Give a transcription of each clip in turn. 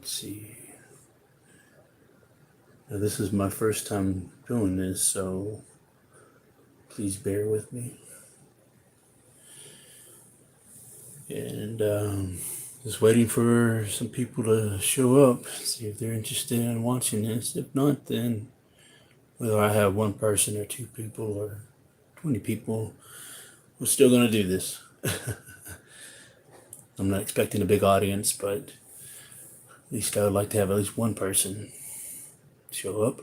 Let's see. Now, this is my first time doing this, so please bear with me. And just waiting for some people to show up, see if they're interested in watching this. If not, then whether I have one person or two people or 20 people, we're still going to do this. I'm not expecting a big audience, but at least I would like to have at least one person show up.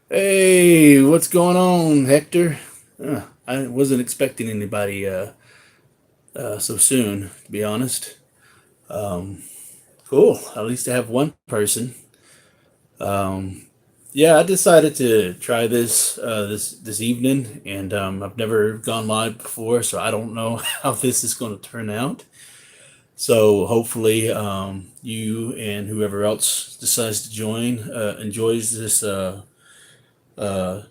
Hey, what's going on, Hector? I wasn't expecting anybody so soon, to be honest. Cool. At least I have one person. Yeah, I decided to try this evening, and I've never gone live before, so I don't know how this is going to turn out. So hopefully, you and whoever else decides to join enjoys this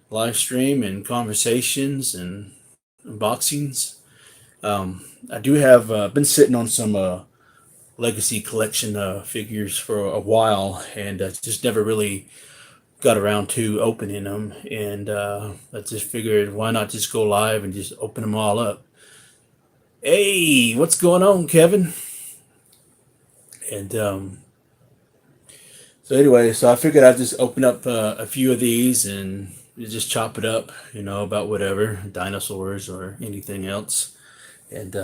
live stream and conversations and unboxings. I do have been sitting on some legacy collection figures for a while, and just never really got around to opening them. And I just figured, why not just go live and just open them all up? Hey, what's going on, Kevin? And so anyway, so I figured I'd just open up a few of these and just chop it up, about whatever, dinosaurs or anything else. And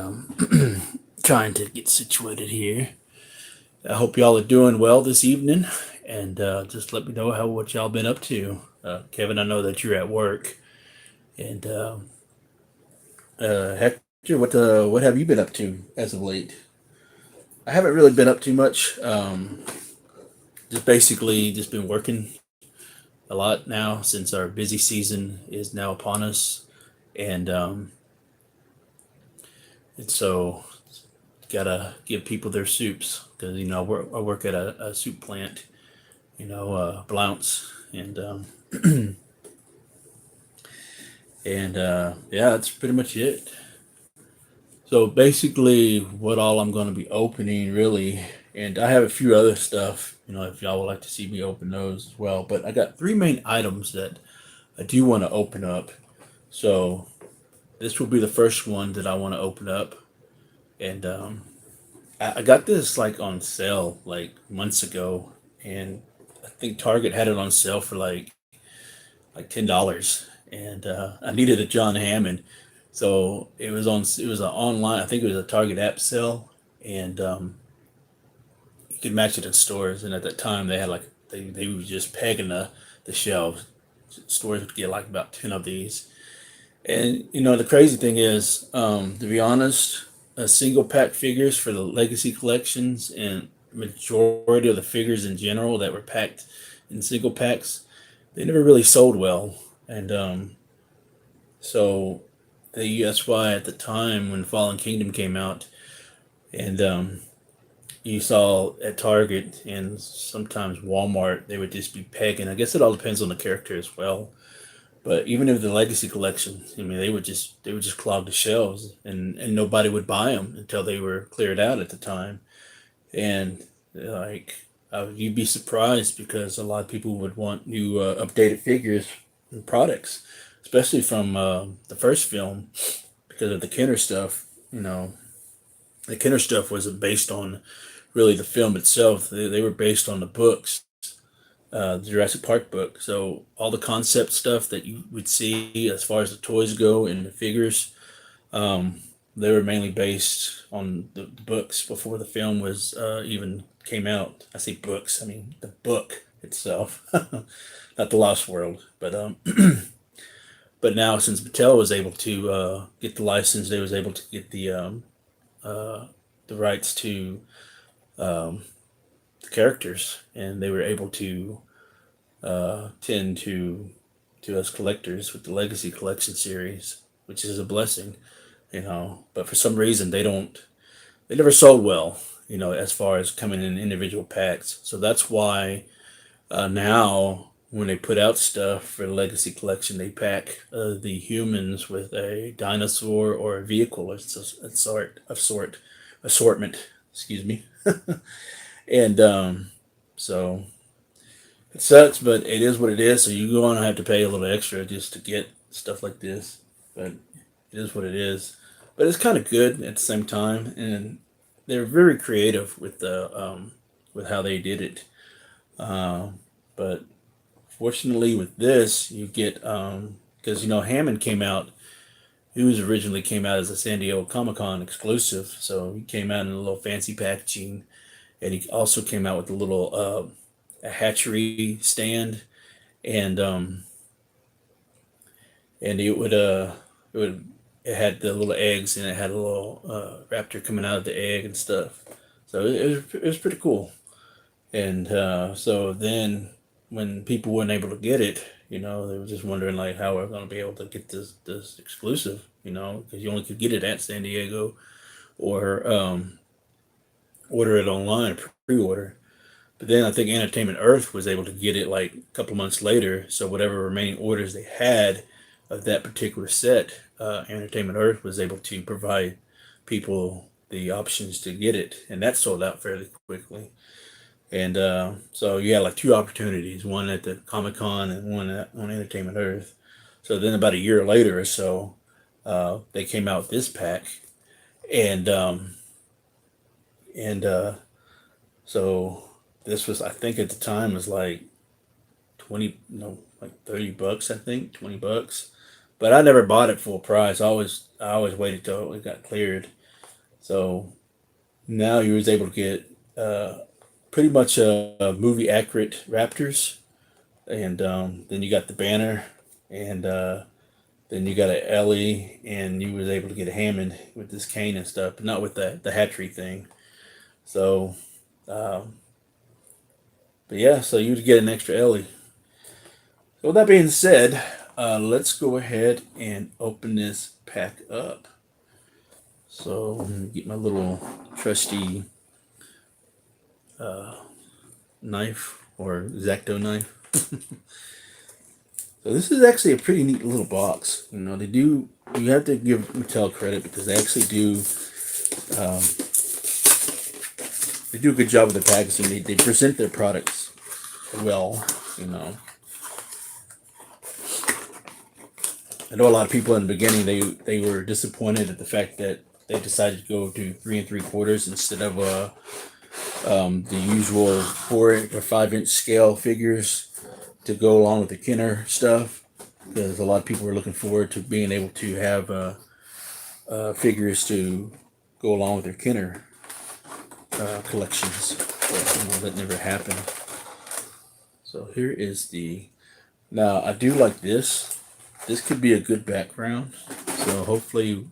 trying to get situated here. I hope y'all are doing well this evening, and just let me know what y'all been up to. Kevin, I know that you're at work, and Hector, what have you been up to as of late? I haven't really been up too much. Just basically just been working a lot now since our busy season is now upon us, and so gotta give people their soups because I work at a soup plant, Blounce, and yeah, that's pretty much it. So basically, what all I'm going to be opening really, and I have a few other stuff, if y'all would like to see me open those as well. But I got three main items that I do want to open up. So this will be the first one that I want to open up, and I got this like on sale like months ago, and I think Target had it on sale for like $10, and I needed a John Hammond, so it was an online. I think it was a Target app sale, and you could match it in stores. And at that time, they had they were just pegging the shelves. Stores would get like about 10 of these, and the crazy thing is, to be honest, single pack figures for the legacy collections and majority of the figures in general that were packed in single packs, they never really sold well, and so that's why at the time when Fallen Kingdom came out, and you saw at Target and sometimes Walmart, they would just be pegging. I guess it all depends on the character as well. But even if the legacy collection, I mean, they would just clog the shelves, and nobody would buy them until they were cleared out at the time. And like, you'd be surprised because a lot of people would want new updated figures and products, especially from the first film, because of the Kenner stuff. The Kenner stuff wasn't based on really the film itself. They were based on the books, the Jurassic Park book. So all the concept stuff that you would see as far as the toys go and the figures, they were mainly based on the books before the film was even came out. I say books, I mean the book itself, not the Lost World. But but now since Mattel was able to get the license, they was able to get the rights to um, the characters, and they were able to tend to us collectors with the Legacy Collection series, which is a blessing. But for some reason they never sold well, as far as coming in individual packs. So that's why Now, when they put out stuff for the Legacy Collection, they pack the humans with a dinosaur or a vehicle assortment. Excuse me. And so it sucks, but it is what it is. So you're going to have to pay a little extra just to get stuff like this. But it is what it is. But it's kind of good at the same time, and they're very creative with how they did it. But fortunately, with this, you get because Hammond came out. He was originally came out as a San Diego Comic Con exclusive, so he came out in a little fancy packaging, and he also came out with a little a hatchery stand, and it would it had the little eggs, and it had a little raptor coming out of the egg and stuff. So it was pretty cool. And so then when people weren't able to get it, they were just wondering like how we're going to be able to get this exclusive, because you only could get it at San Diego or order it online, pre-order. But then I think Entertainment Earth was able to get it like a couple months later. So whatever remaining orders they had of that particular set, Entertainment Earth was able to provide people the options to get it, and that sold out fairly quickly. And so you had like two opportunities, one at the Comic Con and one on Entertainment Earth. So then about a year later or so, they came out with this pack, and and so this was, I think at the time was like 20, no, like $30, I think, $20. But I never bought it full price. I always waited till it got cleared. So now you was able to get pretty much movie accurate Raptors, and then you got the banner, and then you got a Ellie, and you was able to get a Hammond with this cane and stuff, but not with the hatchery thing. So, um, but yeah, so you would get an extra Ellie. So with that being said, let's go ahead and open this pack up. So I'm gonna get my little trusty knife or X-Acto knife. So this is actually a pretty neat little box. They do. You have to give Mattel credit because they actually do. Um, they do a good job with the packaging. They present their products well. I know a lot of people in the beginning they were disappointed at the fact that they decided to go to 3 3/4 instead of the usual 4 or 5 inch scale figures to go along with the Kenner stuff, because a lot of people were looking forward to being able to have figures to go along with their Kenner collections. But that never happened. So here is the. Now I do like this. This could be a good background. So hopefully,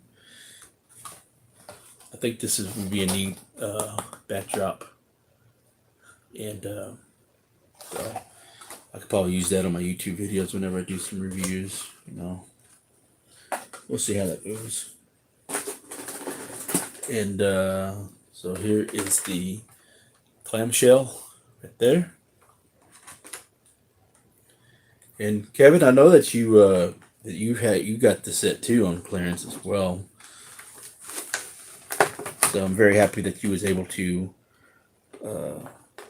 I think this would be a neat backdrop, and so I could probably use that on my YouTube videos whenever I do some reviews. We'll see how that goes. And so here is the clamshell right there. And Kevin, I know that you got the set too on clearance as well. So I'm very happy that you was able to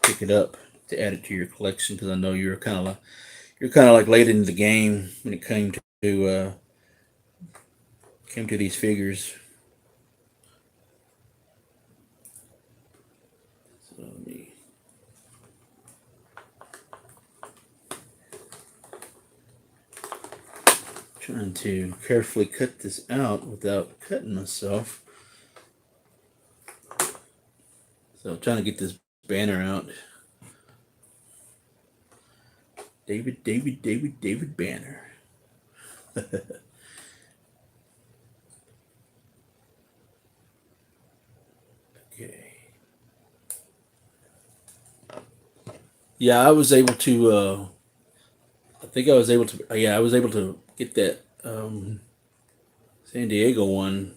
pick it up to add it to your collection, because I know you're kind of like late into the game when it came to these figures. So let me. Trying to carefully cut this out without cutting myself. So I'm trying to get this banner out. David Banner. Okay. Yeah, I was able to. I think I was able to. Yeah, I was able to get that San Diego one.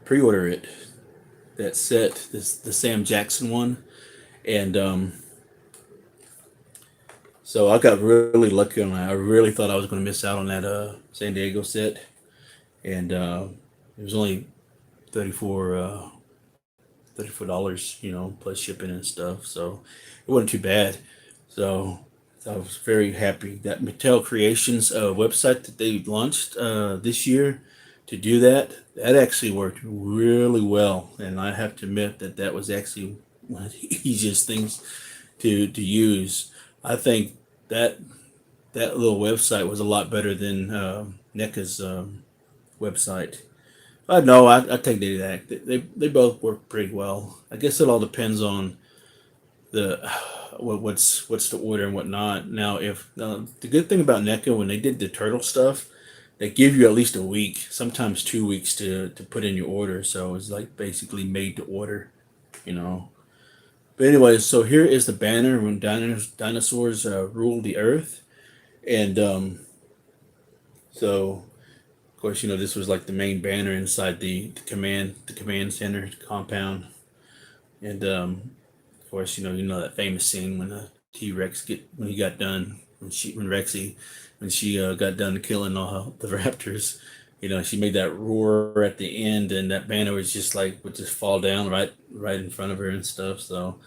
Pre-order it. That set, the Sam Jackson one, and So I got really lucky on that. I really thought I was going to miss out on that San Diego set, and it was only 34 $34, plus shipping and stuff. So it wasn't too bad. So I was very happy that Mattel Creations website that they launched this year to do that actually worked really well, and I have to admit that that was actually one of the easiest things to use. I think that that little website was a lot better than NECA's website. No, I take that. They both work pretty well. I guess it all depends on the what's the order and whatnot. Now, if the good thing about NECA when they did the turtle stuff, they give you at least a week, sometimes 2 weeks to put in your order. So it's like basically made to order, you know. But anyway, so here is the banner when dinosaurs ruled the earth, and so of course this was like the main banner inside the command center compound, and of course that famous scene when the T Rex get when he got done when Rexy when she got done killing all the raptors. She made that roar at the end, and that banner was just like would just fall down right in front of her and stuff. So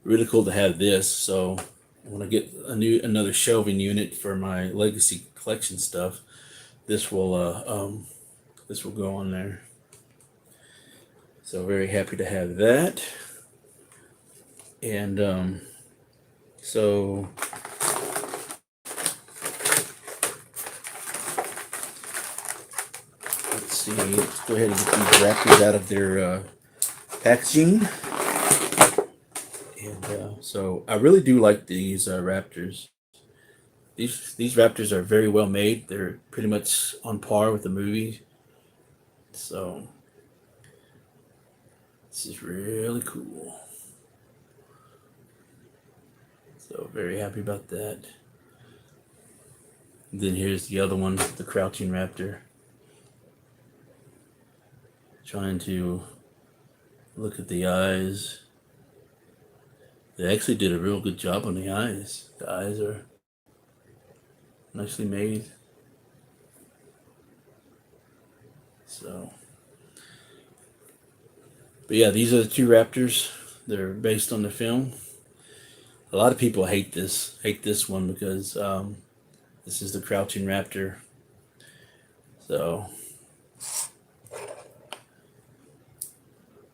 really cool to have this. So when I get another shelving unit for my legacy collection stuff, this will this will go on there. So very happy to have that. And so let's see. Let's go ahead and get these Raptors out of their packaging. And so I really do like these Raptors. These Raptors are very well made. They're pretty much on par with the movie. So this is really cool. So very happy about that. And then here's the other one, the crouching raptor. Trying to look at the eyes. They actually did a real good job on the eyes. The eyes are nicely made. So, but yeah, these are the two raptors. They're based on the film. A lot of people hate this one because this is the crouching raptor. So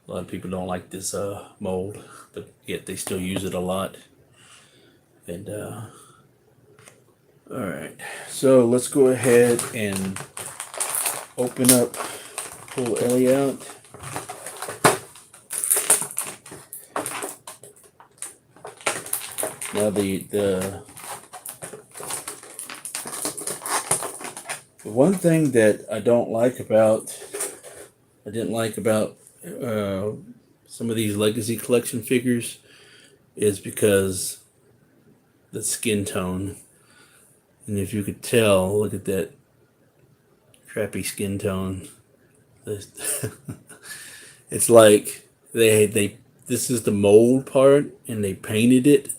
a lot of people don't like this mold, but yet they still use it a lot. And all right, so let's go ahead and open up, pull Ellie out. Now the one thing that I didn't like about some of these legacy collection figures is because the skin tone. And if you could tell, look at that crappy skin tone. It's like they this is the mold part and they painted it,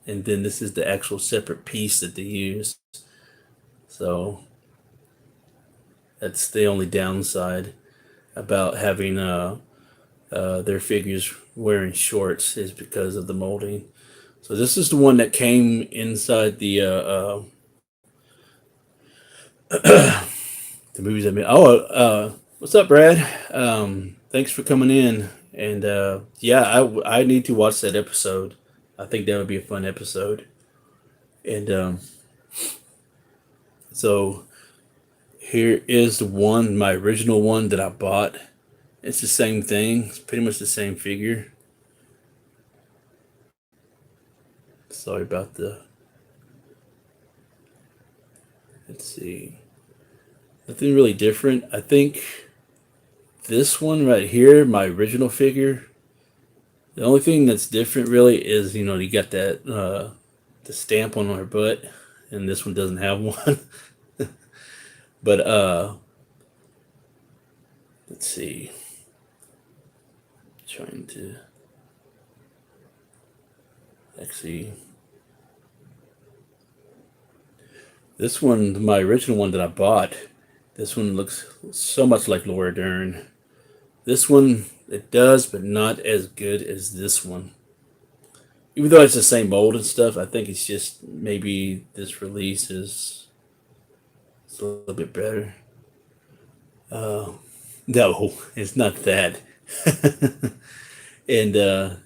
and then this is the actual separate piece that they use. So that's the only downside about having their figures wearing shorts is because of the molding. So this is the one that came inside the movies I made. Oh, what's up, Brad? Thanks for coming in. And yeah, I need to watch that episode. I think that would be a fun episode. And so here is the one, my original one that I bought. It's the same thing. It's pretty much the same figure. Sorry about let's see. Nothing really different. I think this one right here, my original figure, the only thing that's different really is, you got that, the stamp on her butt, and this one doesn't have one. But, let's see. Trying to actually This one, my original one that I bought, this one looks so much like Laura Dern. This one, it does, but not as good as this one. Even though it's the same mold and stuff, I think it's just maybe this release is it's a little bit better. No, it's not that. And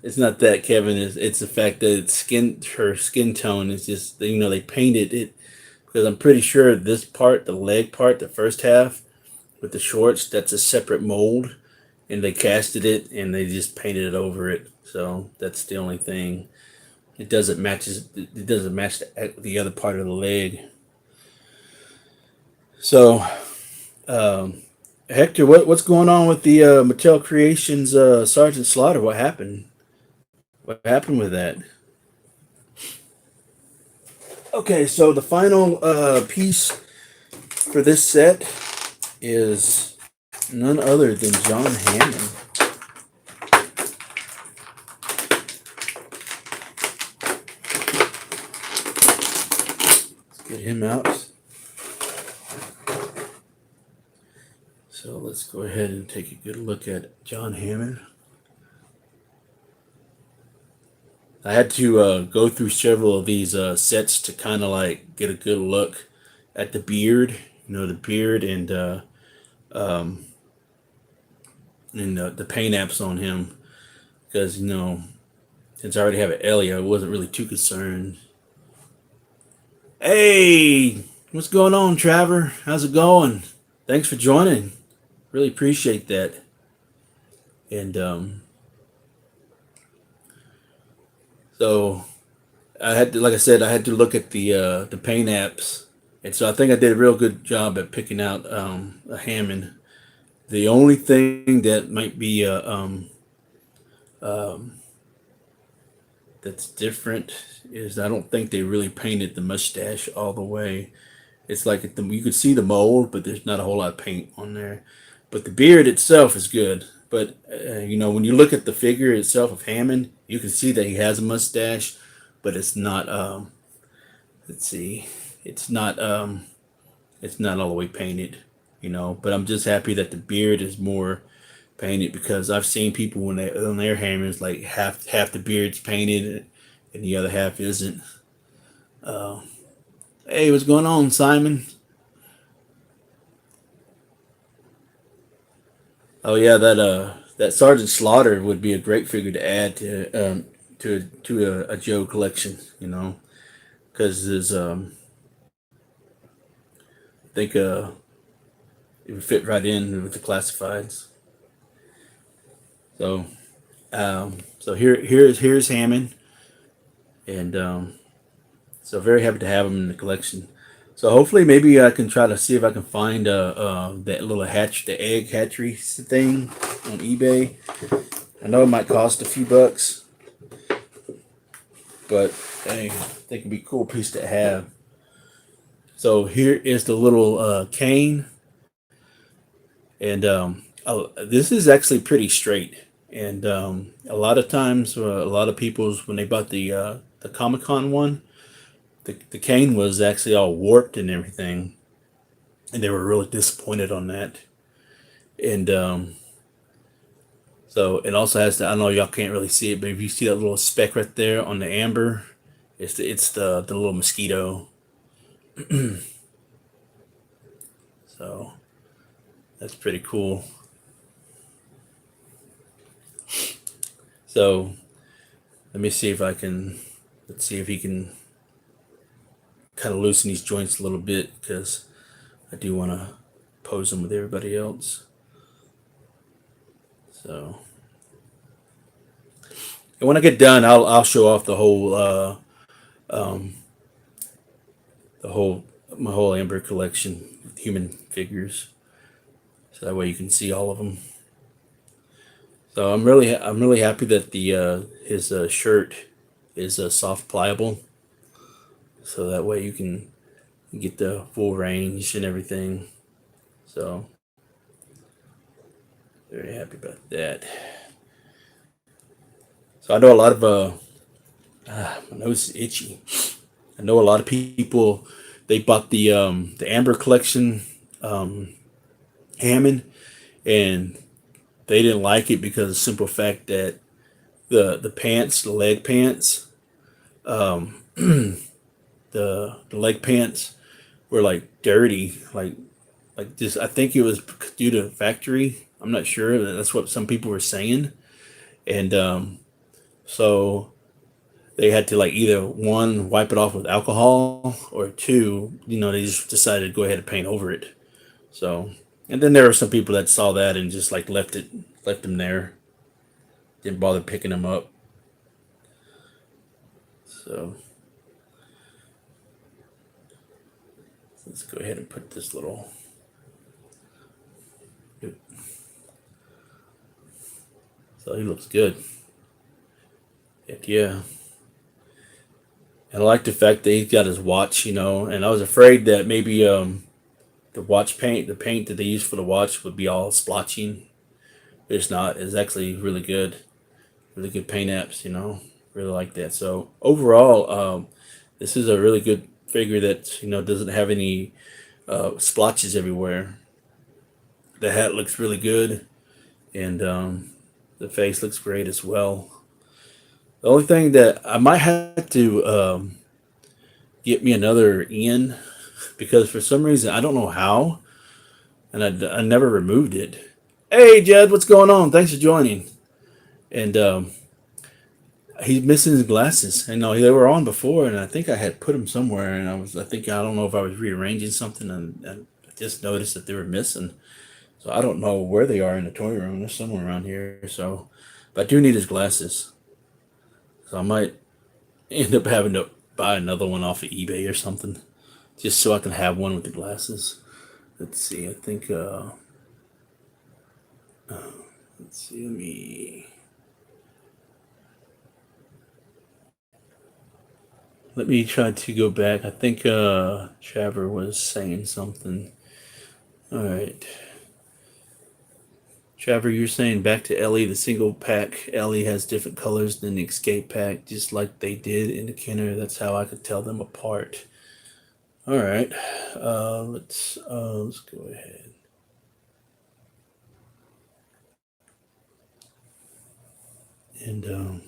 it's not that, Kevin. It's the fact that her skin tone is just, they painted it, because I'm pretty sure this part, the leg part, the first half with the shorts, that's a separate mold, and they casted it and they just painted it over it. So that's the only thing. It doesn't matches. It doesn't match the other part of the leg. So, Hector, what's going on with the Mattel Creations Sergeant Slaughter? What happened? What happened with that? Okay, so the final piece for this set is none other than John Hammond. Let's get him out. So let's go ahead and take a good look at John Hammond. I had to go through several of these sets to kind of like get a good look at the beard, the beard and the paint apps on him, because since I already have an Elio, I wasn't really too concerned. Hey, what's going on, Trevor? How's it going? Thanks for joining. Really appreciate that. And so I had to, like I said, I had to look at the paint apps, and so I think I did a real good job at picking out a Hammond. The only thing that might be that's different is I don't think they really painted the mustache all the way. It's like you could see the mold, but there's not a whole lot of paint on there. But the beard itself is good. But when you look at the figure itself of Hammond, you can see that he has a mustache, but it's not. Let's see, it's not all the way painted. But I'm just happy that the beard is more painted, because I've seen people when they on their Hammonds, like half the beard's painted and the other half isn't. Hey, what's going on, Simon? Oh yeah, that Sergeant Slaughter would be a great figure to add to a Joe collection, because there's I think it would fit right in with the classifieds. So here's Hammond, and so very happy to have him in the collection. So hopefully, maybe I can try to see if I can find that little the egg hatchery thing on eBay. I know it might cost a few bucks, but hey, I think it'd be a cool piece to have. So here is the little cane, and this is actually pretty straight. And a lot of times, a lot of people's, when they bought the Comic-Con one, the cane was actually all warped and everything, and they were really disappointed on that. And so it also has I know y'all can't really see it, but if you see that little speck right there on the amber, it's the little mosquito. So that's pretty cool. So let me see if I can. Let's see if he can kind of loosen these joints a little bit, because I do want to pose them with everybody else. So, and when I get done, I'll show off my whole Amber collection with human figures, so that way you can see all of them. So I'm really happy that his shirt is soft pliable, so that way you can get the full range and everything. So very happy about that. So I know a lot of my nose is itchy. I know a lot of people they bought the Amber Collection Hammond, and they didn't like it because of the simple fact that the pants, the leg pants, the leg pants were like dirty, like just I think it was due to factory. I'm not sure. That's what some people were saying, and so they had to like either one wipe it off with alcohol or two, they just decided to go ahead and paint over it. So, and then there were some people that saw that and just like left them there, didn't bother picking them up. So let's go ahead and put this little. So he looks good. Heck yeah. And I like the fact that he's got his watch, and I was afraid that maybe the watch paint, the paint that they use for the watch would be all splotching. But it's not. It's actually really good. Really good paint apps, Really like that. So overall, this is a really good figure that, doesn't have any splotches everywhere. The hat looks really good. And the face looks great as well. The only thing that I might have to get me another Ian, because for some reason I don't know how, and I never removed it. Hey Jed, what's going on? Thanks for joining. And he's missing his glasses. I know they were on before, and I think I had put them somewhere, and I don't know if I was rearranging something, and I just noticed that they were missing. So I don't know where they are in the toy room. They're somewhere around here. So, but I do need his glasses. So I might end up having to buy another one off of eBay or something, just so I can have one with the glasses. Let's see. I think. Let's see. Let me try to go back. I think Chaver was saying something. All right. Trevor, you're saying back to Ellie, the single pack Ellie has different colors than the escape pack, just like they did in the Kenner. That's how I could tell them apart. All right, let's go ahead. And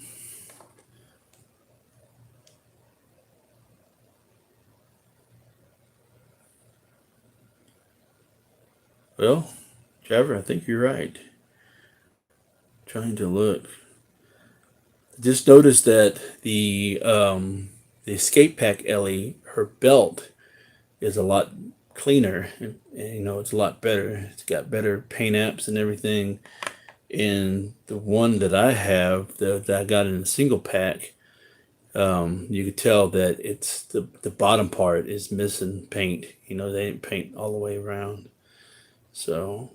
well, Trevor, I think you're right. Trying to look. Just noticed that the escape pack Ellie, her belt is a lot cleaner, and it's a lot better. It's got better paint apps and everything. And the one that I have that I got in a single pack, you could tell that it's the bottom part is missing paint. They didn't paint all the way around. So,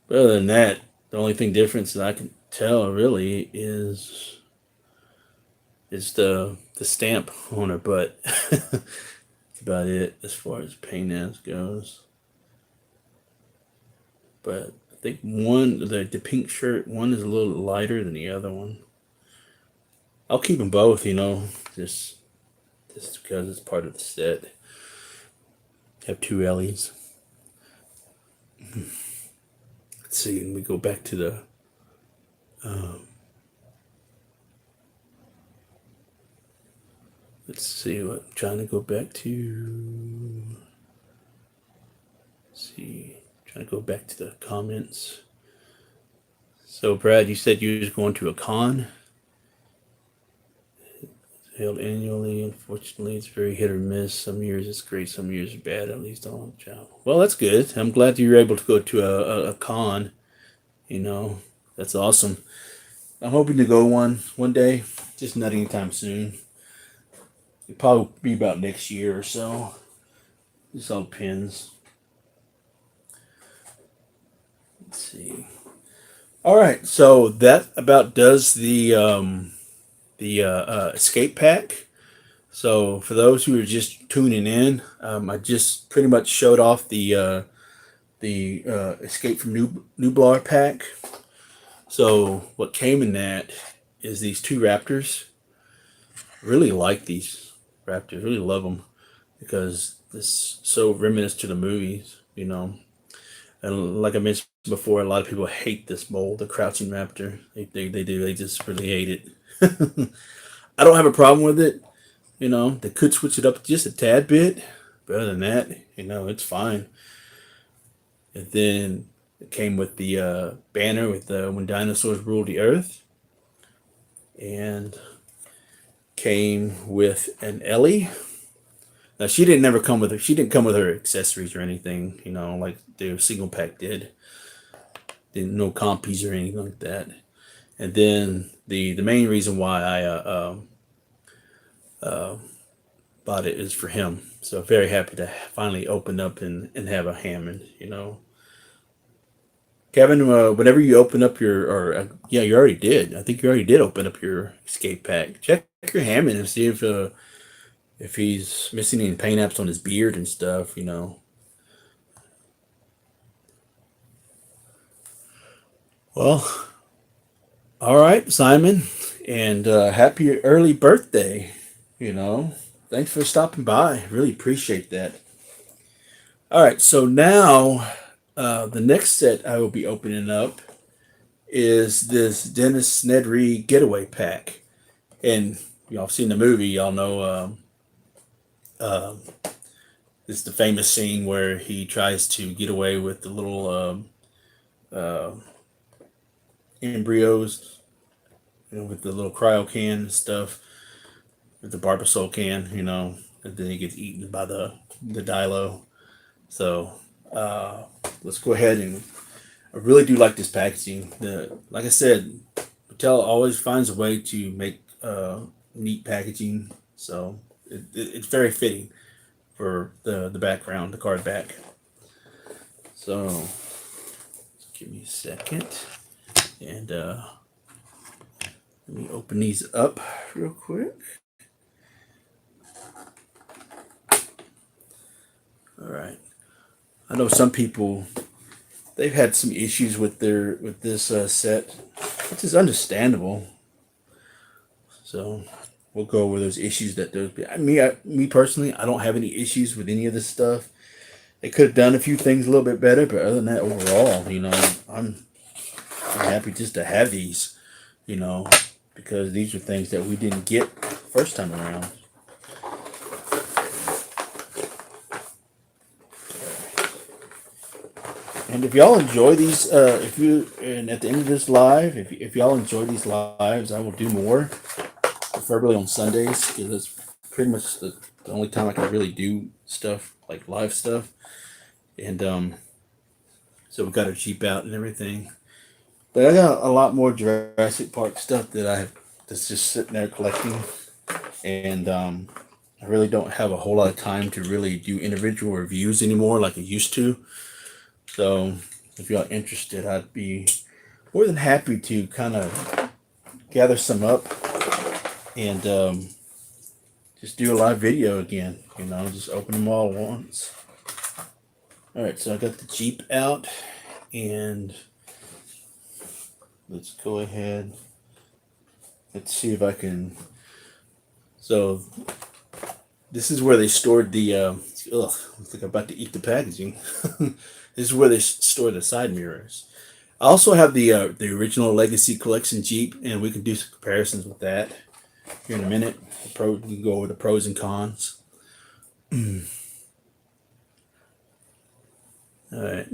but other than that, the only thing difference that I can tell really is the stamp on her butt. That's about it as far as paint as goes. But I think the pink shirt, one is a little lighter than the other one. I'll keep them both, just because it's part of the set. Have two Ellies. Let's see, and we go back to the let's see what I'm trying to go back to. Let's see, trying to go back to the comments. So Brad, you said you was going to a con. It's held annually. Unfortunately, it's very hit or miss. Some years it's great, some years it's bad. At least on the job. Well, that's good. I'm glad you were able to go to a con. That's awesome. I'm hoping to go one day, just not anytime soon. It'll probably be about next year or so. Just all depends. Let's see. All right, so that about does the escape pack. So for those who are just tuning in, I just pretty much showed off the Escape from Nublar pack. So what came in that is these two Raptors. Really like these Raptors. Really love them. because this so reminiscent to the movies, you know. And like I mentioned before, a lot of people hate this mold, the crouching raptor. They do. They just really hate it. I don't have a problem with it. You know, they could switch it up just a tad bit. But other than that, you know, it's fine. And then it came with the banner with when dinosaurs ruled the earth, and came with an Ellie. Now she didn't never come with her. She didn't come with her accessories or anything. You know, like the single pack did. Didn't no compies or anything like that. And then the main reason why I bought it is for him. So very happy to finally open up and have a Hammond. You know, Kevin, whenever you open up your, or yeah, you already did. I think you already did open up your escape pack. Check your Hammond and see if he's missing any paint apps on his beard and stuff. You know. Well, all right, Simon, and happy early birthday. You know, thanks for stopping by. Really appreciate that. All right, so now the next set I will be opening up is this Dennis Nedry Getaway Pack, and y'all seen the movie, y'all know it's the famous scene where he tries to get away with the little uh, embryos, you know, with the little cryo can and stuff, with the Barbasol can, you know, and then he gets eaten by the Dilo. So let's go ahead and I really do like this packaging. Like I said, Mattel always finds a way to make neat packaging, so it's very fitting for the background, the card back. So give me a second, and let me open these up real quick. All right. I know some people, they've had some issues with this set, which is understandable. So we'll go over those issues that those. Me personally, I don't have any issues with any of this stuff. They could have done a few things a little bit better, but other than that, overall, you know, I'm happy just to have these, you know, because these are things that we didn't get first time around. And if y'all enjoy these, and at the end of this live, if y'all enjoy these lives, I will do more, preferably on Sundays, because that's pretty much the only time I can really do stuff, like live stuff. And so we got our Jeep out and everything. But I got a lot more Jurassic Park stuff that's just sitting there collecting. And I really don't have a whole lot of time to really do individual reviews anymore like I used to. So if y'all interested, I'd be more than happy to kind of gather some up and just do a live video again. You know, just open them all at once. All right, so I got the Jeep out, and let's go ahead. Let's see if I can. So this is where they stored the. Looks like I'm about to eat the packaging. This is where they store the side mirrors. I also have the original Legacy Collection Jeep, and we can do some comparisons with that here in a minute. We can go over the pros and cons. All right.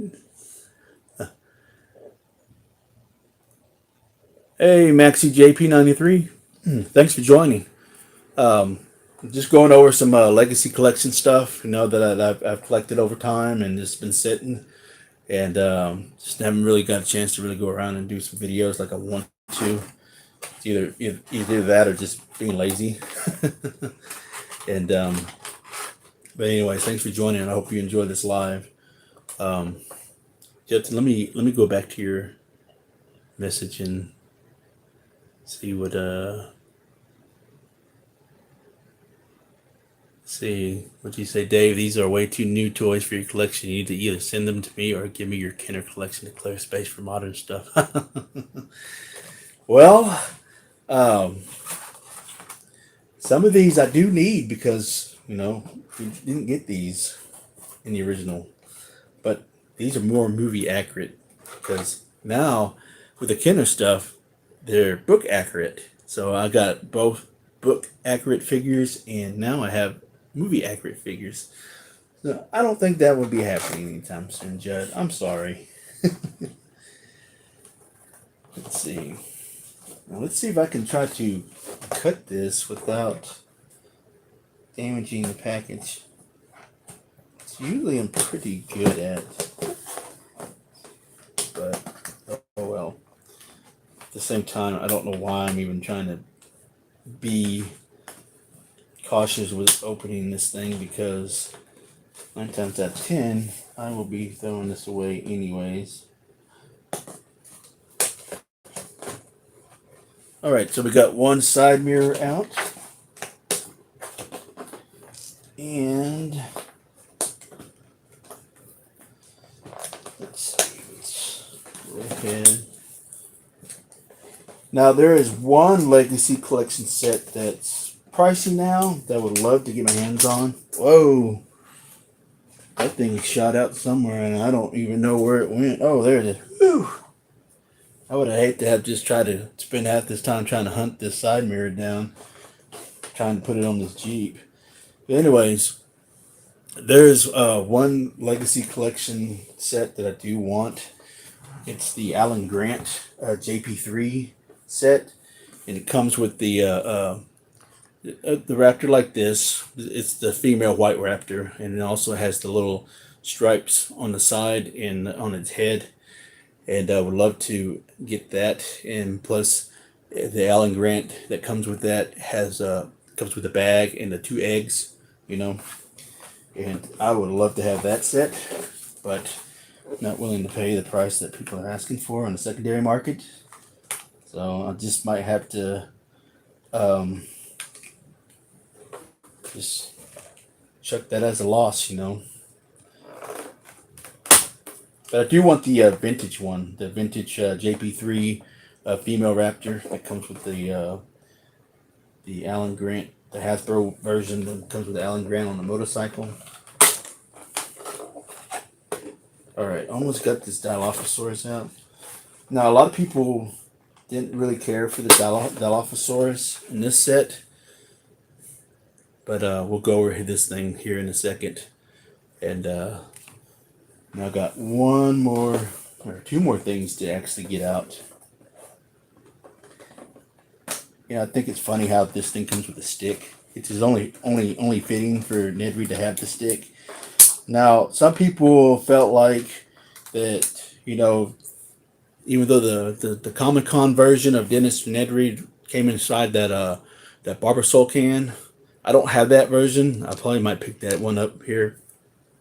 Hey, Maxi JP93. Thanks for joining. Just going over some Legacy Collection stuff, you know, that I've collected over time and just been sitting. And just haven't really got a chance to really go around and do some videos like I want to. It's either that or just being lazy. And but anyways, thanks for joining. I hope you enjoy this live. Just let me go back to your message and see what see what you say, Dave. These are way too new toys for your collection. You need to either send them to me or give me your Kenner collection to clear space for modern stuff. Well, Some of these I do need because, you know, we didn't get these in the original. But these are more movie accurate because now with the Kenner stuff, they're book accurate. So I got both book accurate figures and now I have movie accurate figures. So I don't think that would be happening anytime soon, Judd. I'm sorry. Let's see. Now let's see if I can try to cut this without damaging the package. It's usually I'm pretty good at, but oh well. At the same time, I don't know why I'm even trying to be cautious with opening this thing because 9 times out of 10, I will be throwing this away anyways. Alright, so we got one side mirror out. And let's see, let's go ahead. Now there is one Legacy Collection set that's pricey now that I would love to get my hands on. Whoa! That thing shot out somewhere and I don't even know where it went. Oh, there it is. Whew! I would have hated to have just tried to spend half this time trying to hunt this side mirror down, trying to put it on this Jeep. But anyways, there's one Legacy Collection set that I do want. It's the Alan Grant JP3 set, and it comes with the Raptor like this. It's the female white Raptor, and it also has the little stripes on the side and on its head. And I would love to get that. And plus, the Alan Grant that comes with that comes with a bag and the 2 eggs, you know. And I would love to have that set, but not willing to pay the price that people are asking for on the secondary market. So I just might have to just chuck that as a loss, you know. But I do want the vintage one, the vintage JP3 female Raptor that comes with the Alan Grant, the Hasbro version that comes with Alan Grant on the motorcycle. Alright, almost got this Dilophosaurus out. Now, a lot of people didn't really care for the Dilophosaurus in this set. But we'll go over this thing here in a second. And now I've got one more, or 2 more things to actually get out. Yeah, I think it's funny how this thing comes with a stick. It is only fitting for Nedry to have the stick. Now, some people felt like that, you know, even though the Comic-Con version of Dennis Nedry came inside that that Barber Soul can, I don't have that version. I probably might pick that one up here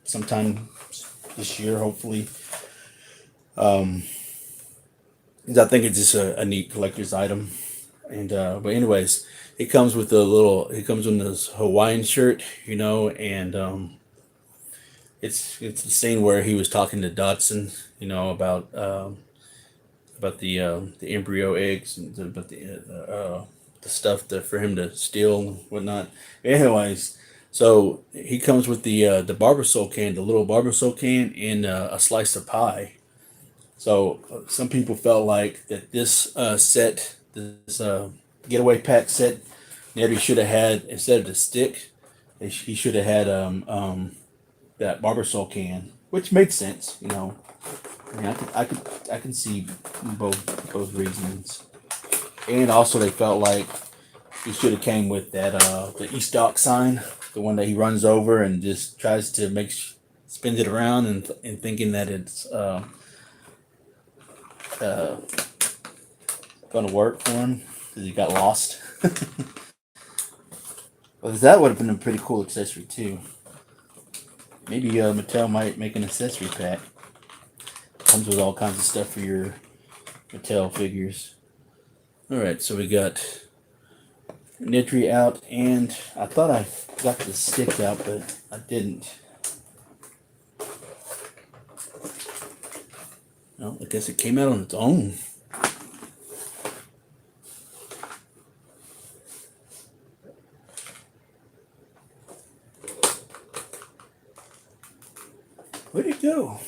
sometime this year, hopefully. I think it's just a neat collector's item. And but anyways, it comes with it comes with this Hawaiian shirt, you know, and it's the scene where he was talking to Dodson, you know, about the embryo eggs and about the stuff for him to steal and whatnot. Anyways, so he comes with the Barber Soul can, the little Barber Soul can, and a slice of pie. So some people felt like that this set, this Getaway Pack Set, Nedry should have had, instead of the stick, he should have had that Barber Soul can, which makes sense, you know. I mean, I can see both reasons. And also they felt like he should have came with that the East Dock sign, the one that he runs over and just tries to spins it around and thinking that it's gonna work for him because he got lost. But that would have been a pretty cool accessory too. Maybe Mattel might make an accessory pack. Comes with all kinds of stuff for your Mattel figures. Alright, so we got Nedry out, and I thought I got the stick out, but I didn't. Well, I guess it came out on its own. Where'd it go?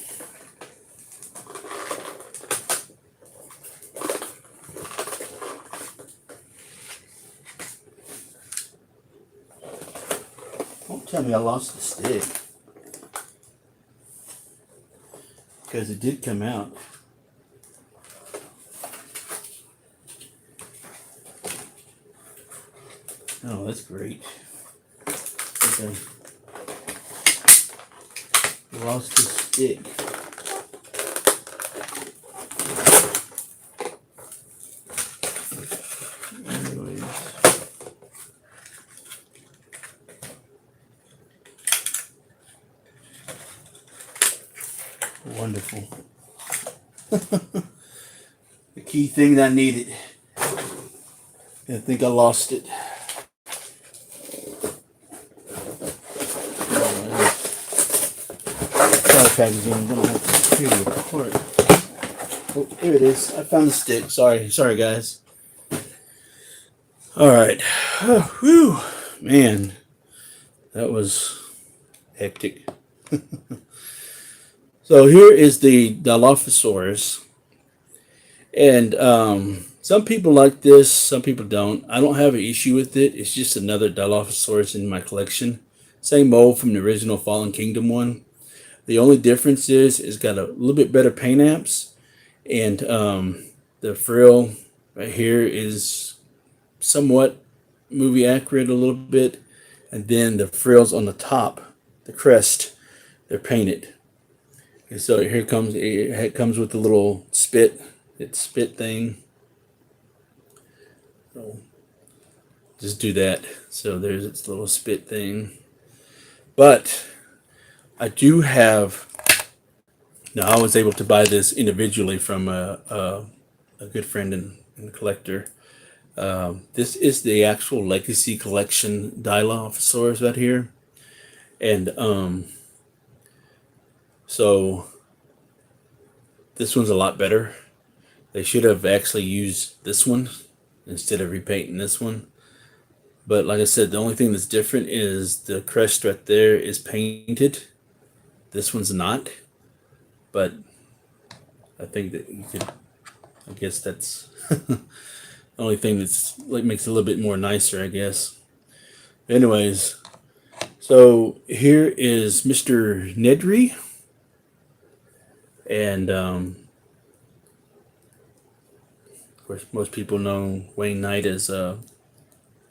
Don't tell me I lost the stick. Because it did come out. Oh, that's great. Okay. Lost the stick. Anyways. Wonderful. The key thing that I needed. I think I lost it. Packaging. I'm gonna have to tear it apart. Oh, here it is. I found the stick. Sorry, guys. All right. Oh, whew, man, that was hectic. So here is the Dilophosaurus, and some people like this, some people don't. I don't have an issue with it. It's just another Dilophosaurus in my collection. Same mold from the original Fallen Kingdom one. The only difference is it's got a little bit better paint apps, and the frill right here is somewhat movie accurate a little bit, and then the frills on the top, the crest, they're painted. And so here comes it comes with the little spit thing. So just do that. So there's its little spit thing, but I do have. Now I was able to buy this individually from a good friend and collector. This is the actual Legacy Collection Dilophosaurus right here, and so this one's a lot better. They should have actually used this one instead of repainting this one. But like I said, the only thing that's different is the crest right there is painted. This one's not, but I think that you could, I guess that's the only thing that's like makes it a little bit more nicer, I guess. Anyways, so here is Mr. Nedry, and of course most people know Wayne Knight as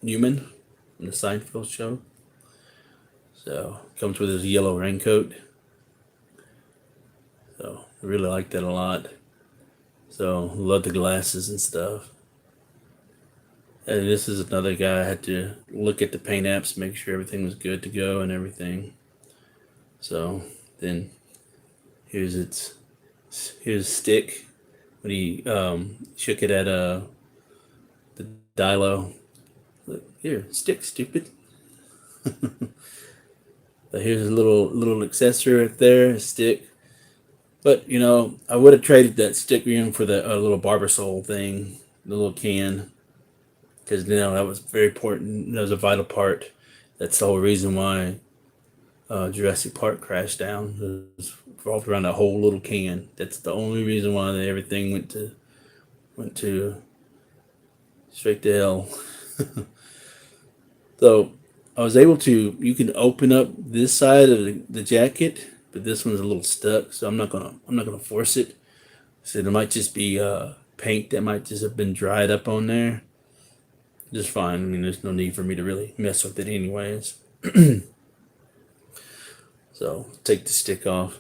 Newman in the Seinfeld show. So comes with his yellow raincoat. So I really like that a lot. So love the glasses and stuff. And this is another guy I had to look at the paint apps, make sure everything was good to go and everything. So then here's stick when he shook it at the Dilo. Look, here, stick, stupid. But here's a little accessory right there, a stick. But, you know, I would have traded that stick ring for the little Barbasol thing, the little can. Because, you know, that was very important. That was a vital part. That's the whole reason why Jurassic Park crashed down. It was revolved around that whole little can. That's the only reason why everything went to straight to hell. So I was able to, you can open up this side of the jacket, but this one's a little stuck, so I'm not gonna force it. So there might just be paint that might just have been dried up on there. Just fine. I mean, there's no need for me to really mess with it anyways. So take the stick off.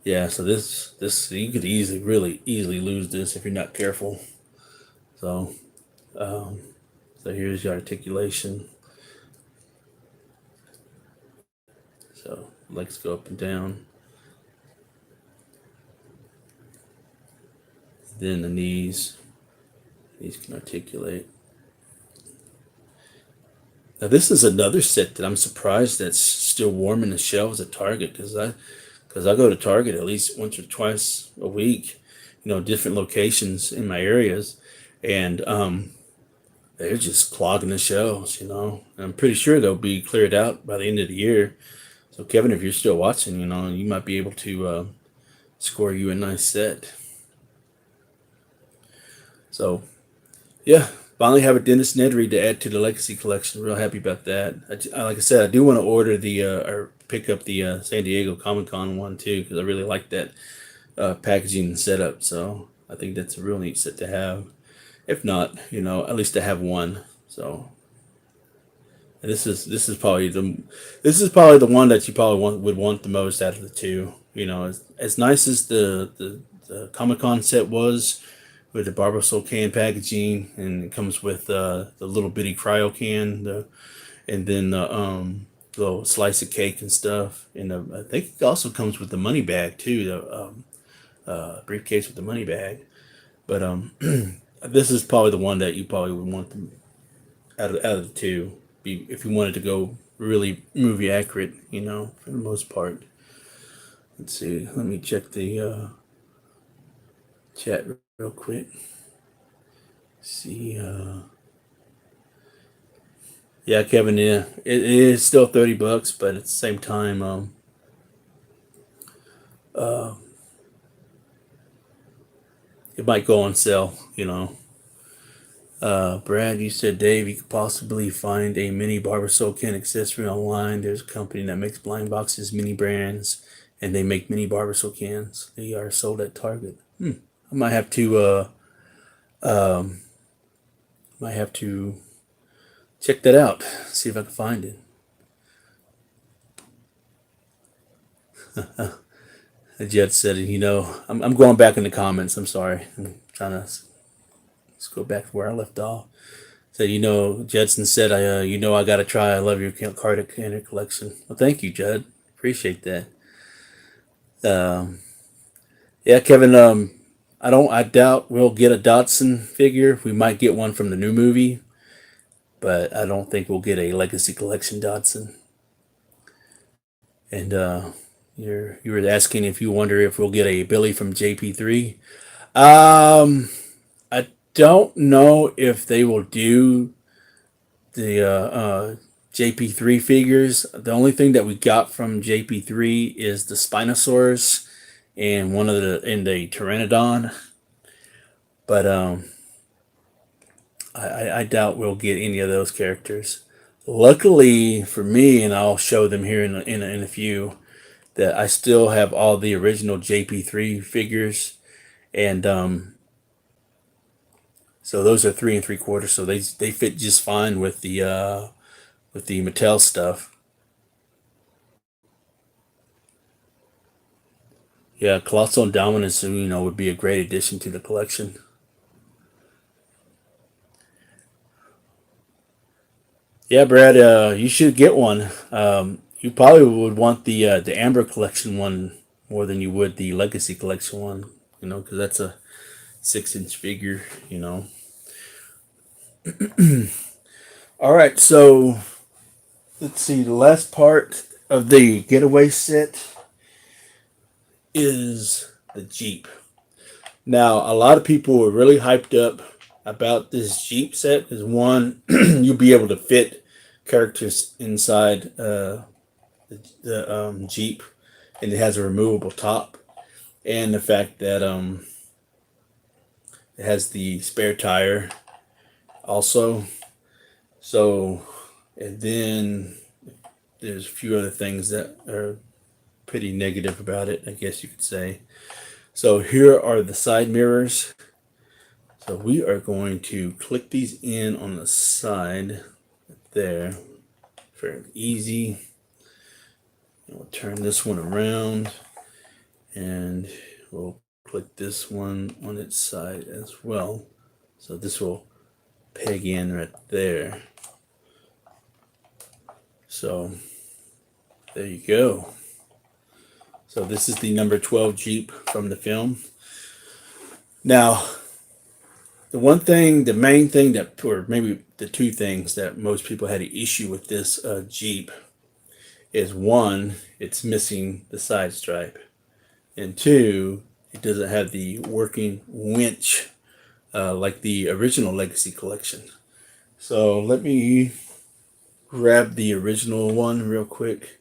Yeah, so this you could really easily lose this if you're not careful. So so here's your articulation. So legs go up and down. Then the knees can articulate. Now this is another set that I'm surprised that's still warm in the shelves at Target, because I go to Target at least once or twice a week, you know, different locations in my areas, and they're just clogging the shelves, you know. And I'm pretty sure they'll be cleared out by the end of the year. So Kevin, if you're still watching, you might be able to score you a nice set. So yeah, finally have a Dennis Nedry to add to the Legacy collection. Real happy about that. Like I said, I do want to order the or pick up the San Diego Comic Con one too, because I really like that packaging and setup. So I think that's a real neat set to have. If not, at least to have one. So this is probably the one that you probably would want the most out of the two. As nice as the Comic Con set was with the Barbasol can packaging, and it comes with the little bitty cryo can, and then the little slice of cake and stuff, and I think it also comes with the money bag too, the briefcase with the money bag. But this is probably the one that you probably would want out of the two, if you wanted to go really movie accurate, for the most part. Let's see. Let me check the chat real quick. See. Yeah, Kevin. Yeah, it is still $30, but at the same time, uh, it might go on sale. Brad, you said, Dave, you could possibly find a mini Barbasol can accessory online. There's a company that makes blind boxes, mini brands, and they make mini Barbasol cans. They are sold at Target. I might have to um, check that out. See if I can find it. Jet said, I'm going back in the comments. I'm sorry. I'm trying to let's go back to where I left off. So, Judson said, I got to try. I love your card collection. Well, thank you, Judd. Appreciate that. Um, yeah, Kevin, I doubt we'll get a Dotson figure. We might get one from the new movie, but I don't think we'll get a Legacy Collection Dotson. And, you were asking if you wonder if we'll get a Billy from JP3. I don't know if they will do the JP3 figures. The only thing that we got from JP3 is the Spinosaurus and the Pteranodon. But I doubt we'll get any of those characters. Luckily for me, and I'll show them here in a few, that I still have all the original JP3 figures, and so those are 3 3/4. So they fit just fine with the Mattel stuff. Yeah, Colossal Dominance, would be a great addition to the collection. Yeah, Brad, you should get one. You probably would want the Amber Collection one more than you would the Legacy Collection one. Because that's a 6-inch figure. All right, so let's see. The last part of the Getaway set is the Jeep. Now, a lot of people were really hyped up about this Jeep set because, one, you'll be able to fit characters inside the Jeep, and it has a removable top, and the fact that it has the spare tire also. So, and then there's a few other things that are pretty negative about it, I guess you could say. So here are the side mirrors. So we are going to click these in on the side there. Very easy. And we'll turn this one around, and we'll click this one on its side as well. So this will peg in right there. So there you go. So this is the number 12 Jeep from the film. Now, the main thing that, or maybe the two things that most people had an issue with this Jeep is, one, it's missing the side stripe, and two, it doesn't have the working winch like the original Legacy Collection. So let me grab the original one real quick.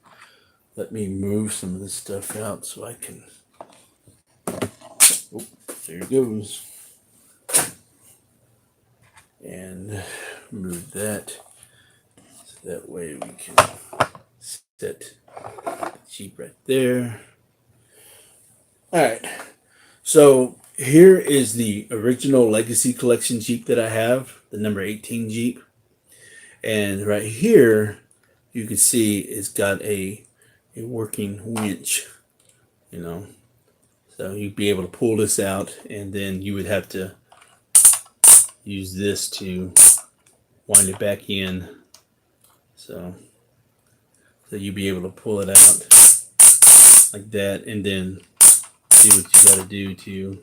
let me move some of this stuff out so I can. Oh, there it goes. And move that so that way we can set the Jeep right there. All right, so here is the original Legacy Collection Jeep that I have, the number 18 Jeep. And right here, you can see it's got a working winch, you know. So you'd be able to pull this out, and then you would have to use this to wind it back in. So you'd be able to pull it out like that, and then see what you got to do to.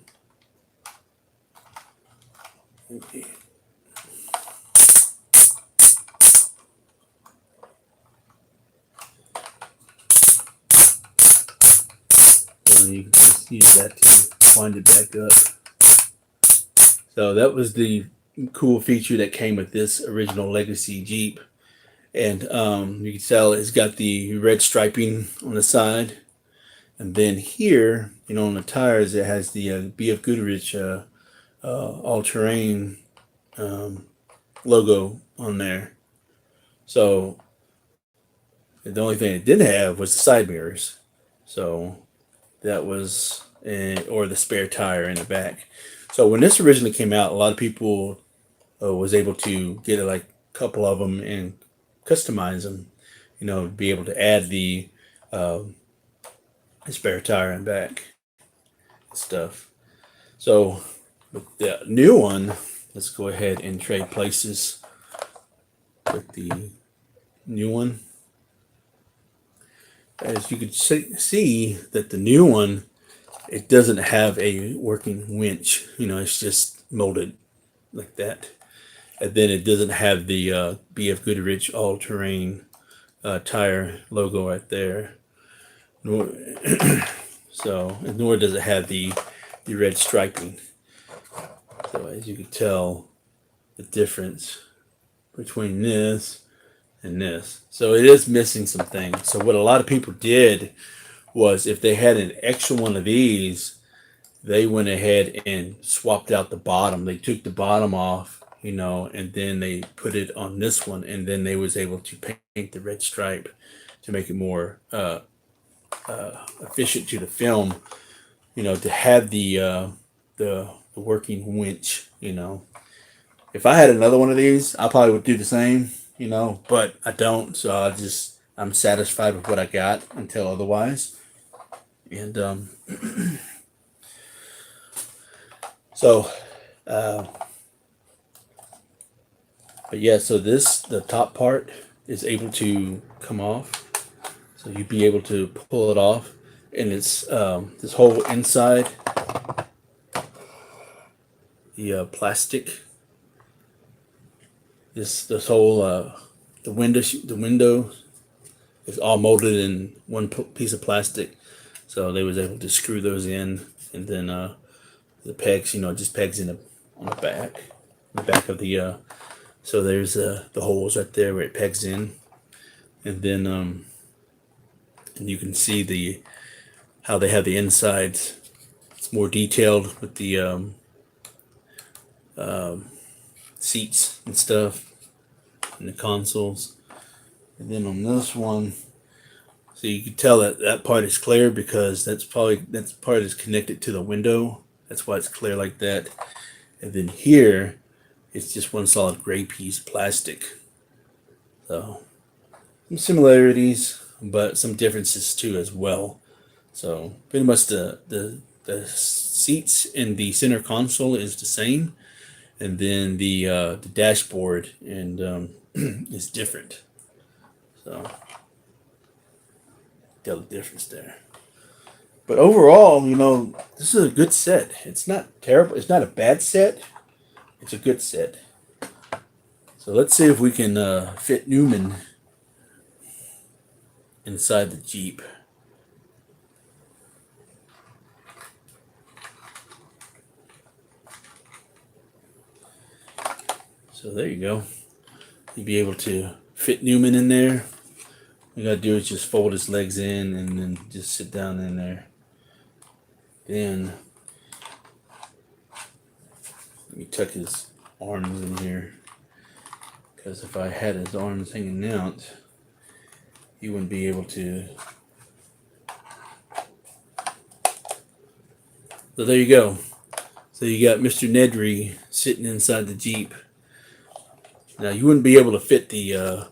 Okay. So you can just use that to wind it back up. So that was the cool feature that came with this original Legacy Jeep. And you can tell it's got the red striping on the side. And then here, you know, on the tires, it has the B.F. Goodrich all-terrain logo on there. So the only thing it didn't have was the side mirrors. So that was, or the spare tire in the back. So when this originally came out, a lot of people was able to get like a couple of them and customize them, you know, be able to add the spare tire and back stuff. So with the new one, let's go ahead and trade places with the new one. As you can see that the new one, it doesn't have a working winch, you know, it's just molded like that. And then it doesn't have the B.F. Goodrich all-terrain tire logo right there. Nor does it have the red striping. So as you can tell, the difference between this and this. So it is missing some things. So what a lot of people did was, if they had an extra one of these, they went ahead and swapped out the bottom. They took the bottom off, you know, and then they put it on this one, and then they was able to paint the red stripe to make it more efficient to the film, you know, to have the working winch, you know. If I had another one of these, I probably would do the same, you know, but I don't, so I'm satisfied with what I got until otherwise. And so but yeah, so the top part is able to come off, so you'd be able to pull it off, and it's this whole inside, the plastic, this whole the window is all molded in one piece of plastic. So they was able to screw those in, and then the pegs, you know, just pegs in on the back of the. So there's the holes right there where it pegs in, and then and you can see how they have the insides. It's more detailed with the seats and stuff, and the consoles. And then on this one, so you can tell that part is clear because that part is connected to the window. That's why it's clear like that. And then here, it's just one solid gray piece of plastic. So some similarities, but some differences too as well. So pretty much the seats in the center console is the same, and then the dashboard and is different. So tell the difference there. But overall, you know, this is a good set. It's not terrible. It's not a bad set. It's a good set. So let's see if we can fit Newman inside the Jeep. So there you go. You'll be able to fit Newman in there you gotta do is just fold his legs in and then just sit down in there. Then let me tuck his arms in here, because if I had his arms hanging out, he wouldn't be able to. So there you go. So you got Mr. Nedry sitting inside the Jeep. Now you wouldn't be able to fit the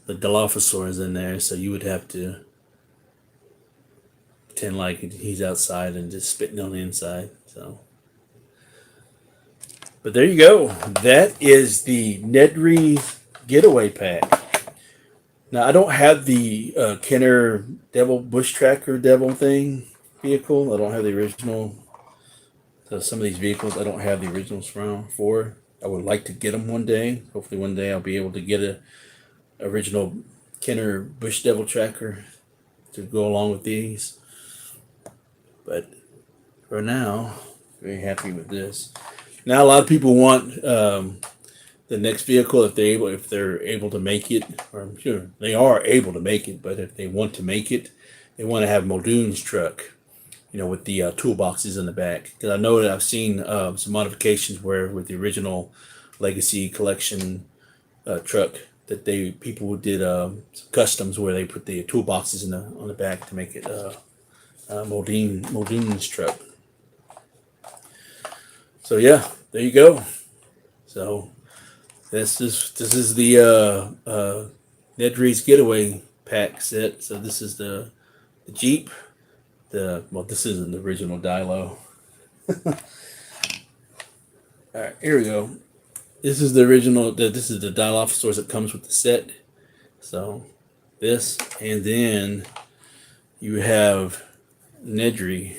Dilophosaurus in there, so you would have to pretend like he's outside and just spitting on the inside. So, but there you go. That is the Nedry Getaway Pack. Now I don't have the Kenner Devil Bush Tracker Devil thing vehicle. I don't have the original. So some of these vehicles I don't have the originals for. I would like to get them one day. Hopefully one day I'll be able to get a original Kenner Bush Devil Tracker to go along with these. But for now, very happy with this. Now a lot of people want the next vehicle if they're able to make it, or I'm sure they are able to make it, but if they want to make it, they want to have Muldoon's truck, with the toolboxes in the back. Because I know that I've seen some modifications where with the original Legacy Collection truck that people did some customs where they put the toolboxes on the back to make it Muldoon's truck. So yeah, there you go. So this is the Nedry's Getaway Pack Set. So this is the Jeep. This isn't the original Dilo. All right, here we go. This is the original. This is the Dilophosaurus that comes with the set. So this, and then you have Nedry.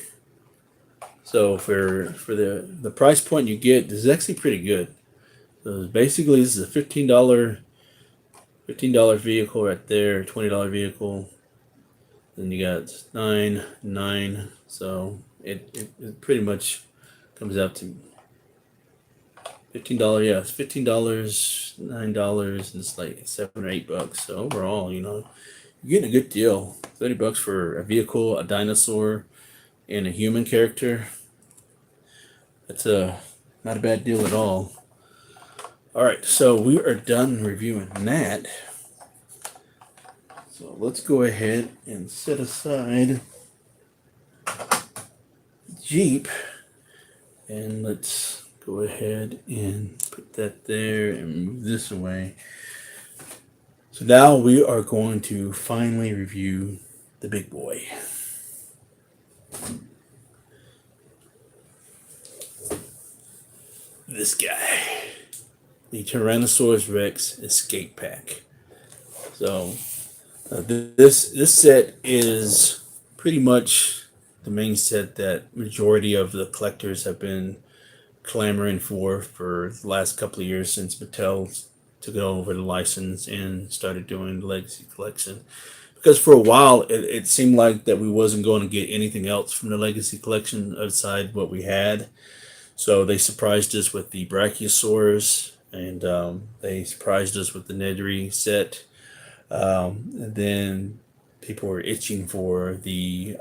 So for the price point you get, this is actually pretty good. So basically, this is a $15 vehicle right there, $20 vehicle. Then you got $9. So it pretty much comes out to $15. Yeah, it's $15, $9, and it's like $7 or $8. So overall, you're getting a good deal. $30 for a vehicle, a dinosaur, and a human character. That's not a bad deal at all. All right, so we are done reviewing that. So let's go ahead and set aside Jeep, and let's go ahead and put that there and move this away. So now we are going to finally review the big boy. This guy, the Tyrannosaurus Rex Escape Pack. So this set is pretty much the main set that majority of the collectors have been clamoring for the last couple of years since Mattel took it over the license and started doing the Legacy Collection. Because for a while it seemed like that we wasn't going to get anything else from the Legacy Collection outside what we had. So they surprised us with the Brachiosaurus, and they surprised us with the Nedry set. And then people were itching for the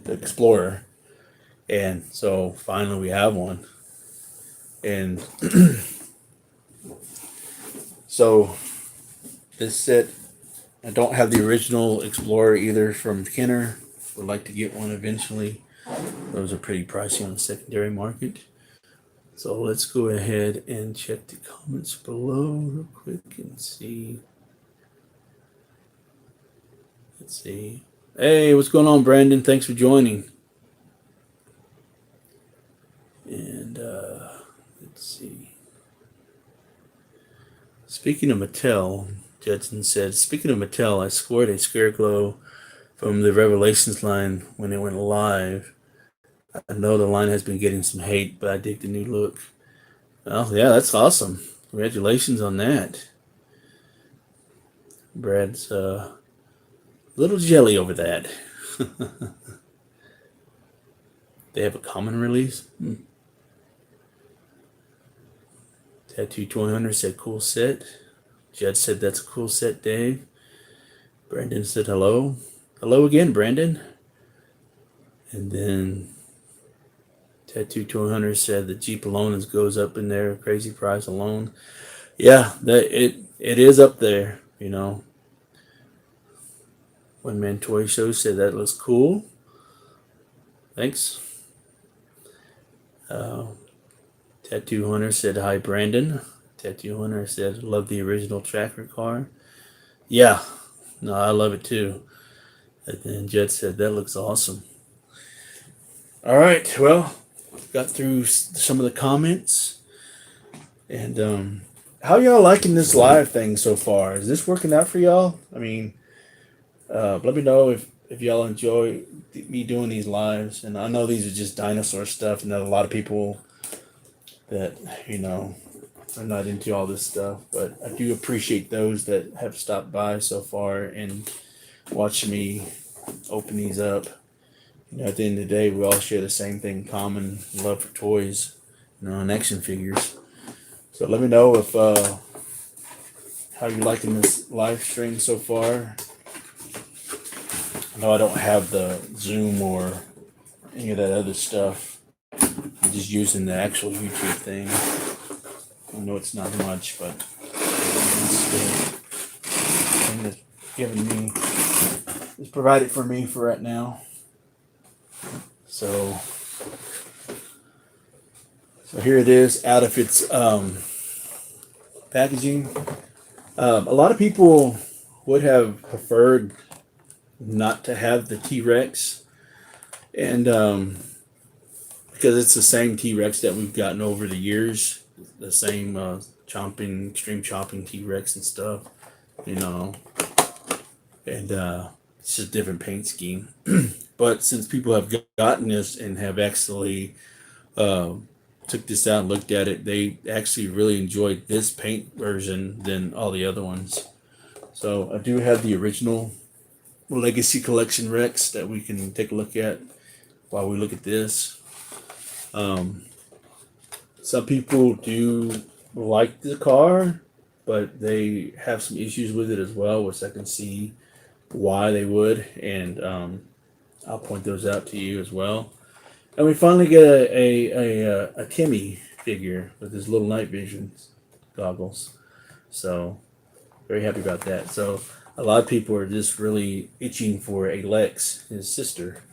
Explorer, and so finally we have one. And so this set, I don't have the original Explorer either from Kenner. Would like to get one eventually. Those are pretty pricey on the secondary market. So let's go ahead and check the comments below real quick and see. Let's see. Hey, what's going on, Brandon? Thanks for joining. And let's see. Speaking of Mattel, Judson said, speaking of Mattel, I scored a Scareglow from the Revelations line when it went live. I know the line has been getting some hate, but I dig the new look. Oh, yeah, that's awesome. Congratulations on that. Brad's a little jelly over that. They have a common release? Tattoo 200 said cool set. Jed said that's a cool set, Dave. Brandon said hello. Hello again, Brandon. And then Tattoo Toy Hunter said the Jeep alone goes up in there, crazy price alone. Yeah, it is up there, you know. One Man Toy Show said that looks cool. Thanks. Uh, Tattoo Hunter said hi, Brandon. Tattoo Hunter said love the original tracker car. Yeah, no, I love it too. And then Jed said that looks awesome. All right, well, got through some of the comments, and how y'all liking this live thing so far? Is this working out for y'all? I mean, let me know if y'all enjoy me doing these lives. And I know these are just dinosaur stuff, and that a lot of people that are not into all this stuff. But I do appreciate those that have stopped by so far and watched me open these up. At the end of the day, we all share the same thing in common: love for toys, and action figures. So let me know if how you're liking this live stream so far. I know I don't have the Zoom or any of that other stuff. I'm just using the actual YouTube thing. I know it's not much, but it's the thing that's given me, is provided for me for right now. So here it is out of its packaging. A lot of people would have preferred not to have the T-Rex, and because it's the same T-Rex that we've gotten over the years, the same extreme chomping T-Rex and stuff, and it's just a different paint scheme. But since people have gotten this and have actually took this out and looked at it, they actually really enjoyed this paint version than all the other ones. So I do have the original Legacy Collection Rex that we can take a look at while we look at this. Some people do like the car, but they have some issues with it as well, which I can see why they would, and I'll point those out to you as well. And we finally get a Timmy figure with his little night vision goggles. So very happy about that. So a lot of people are just really itching for a Lex, his sister,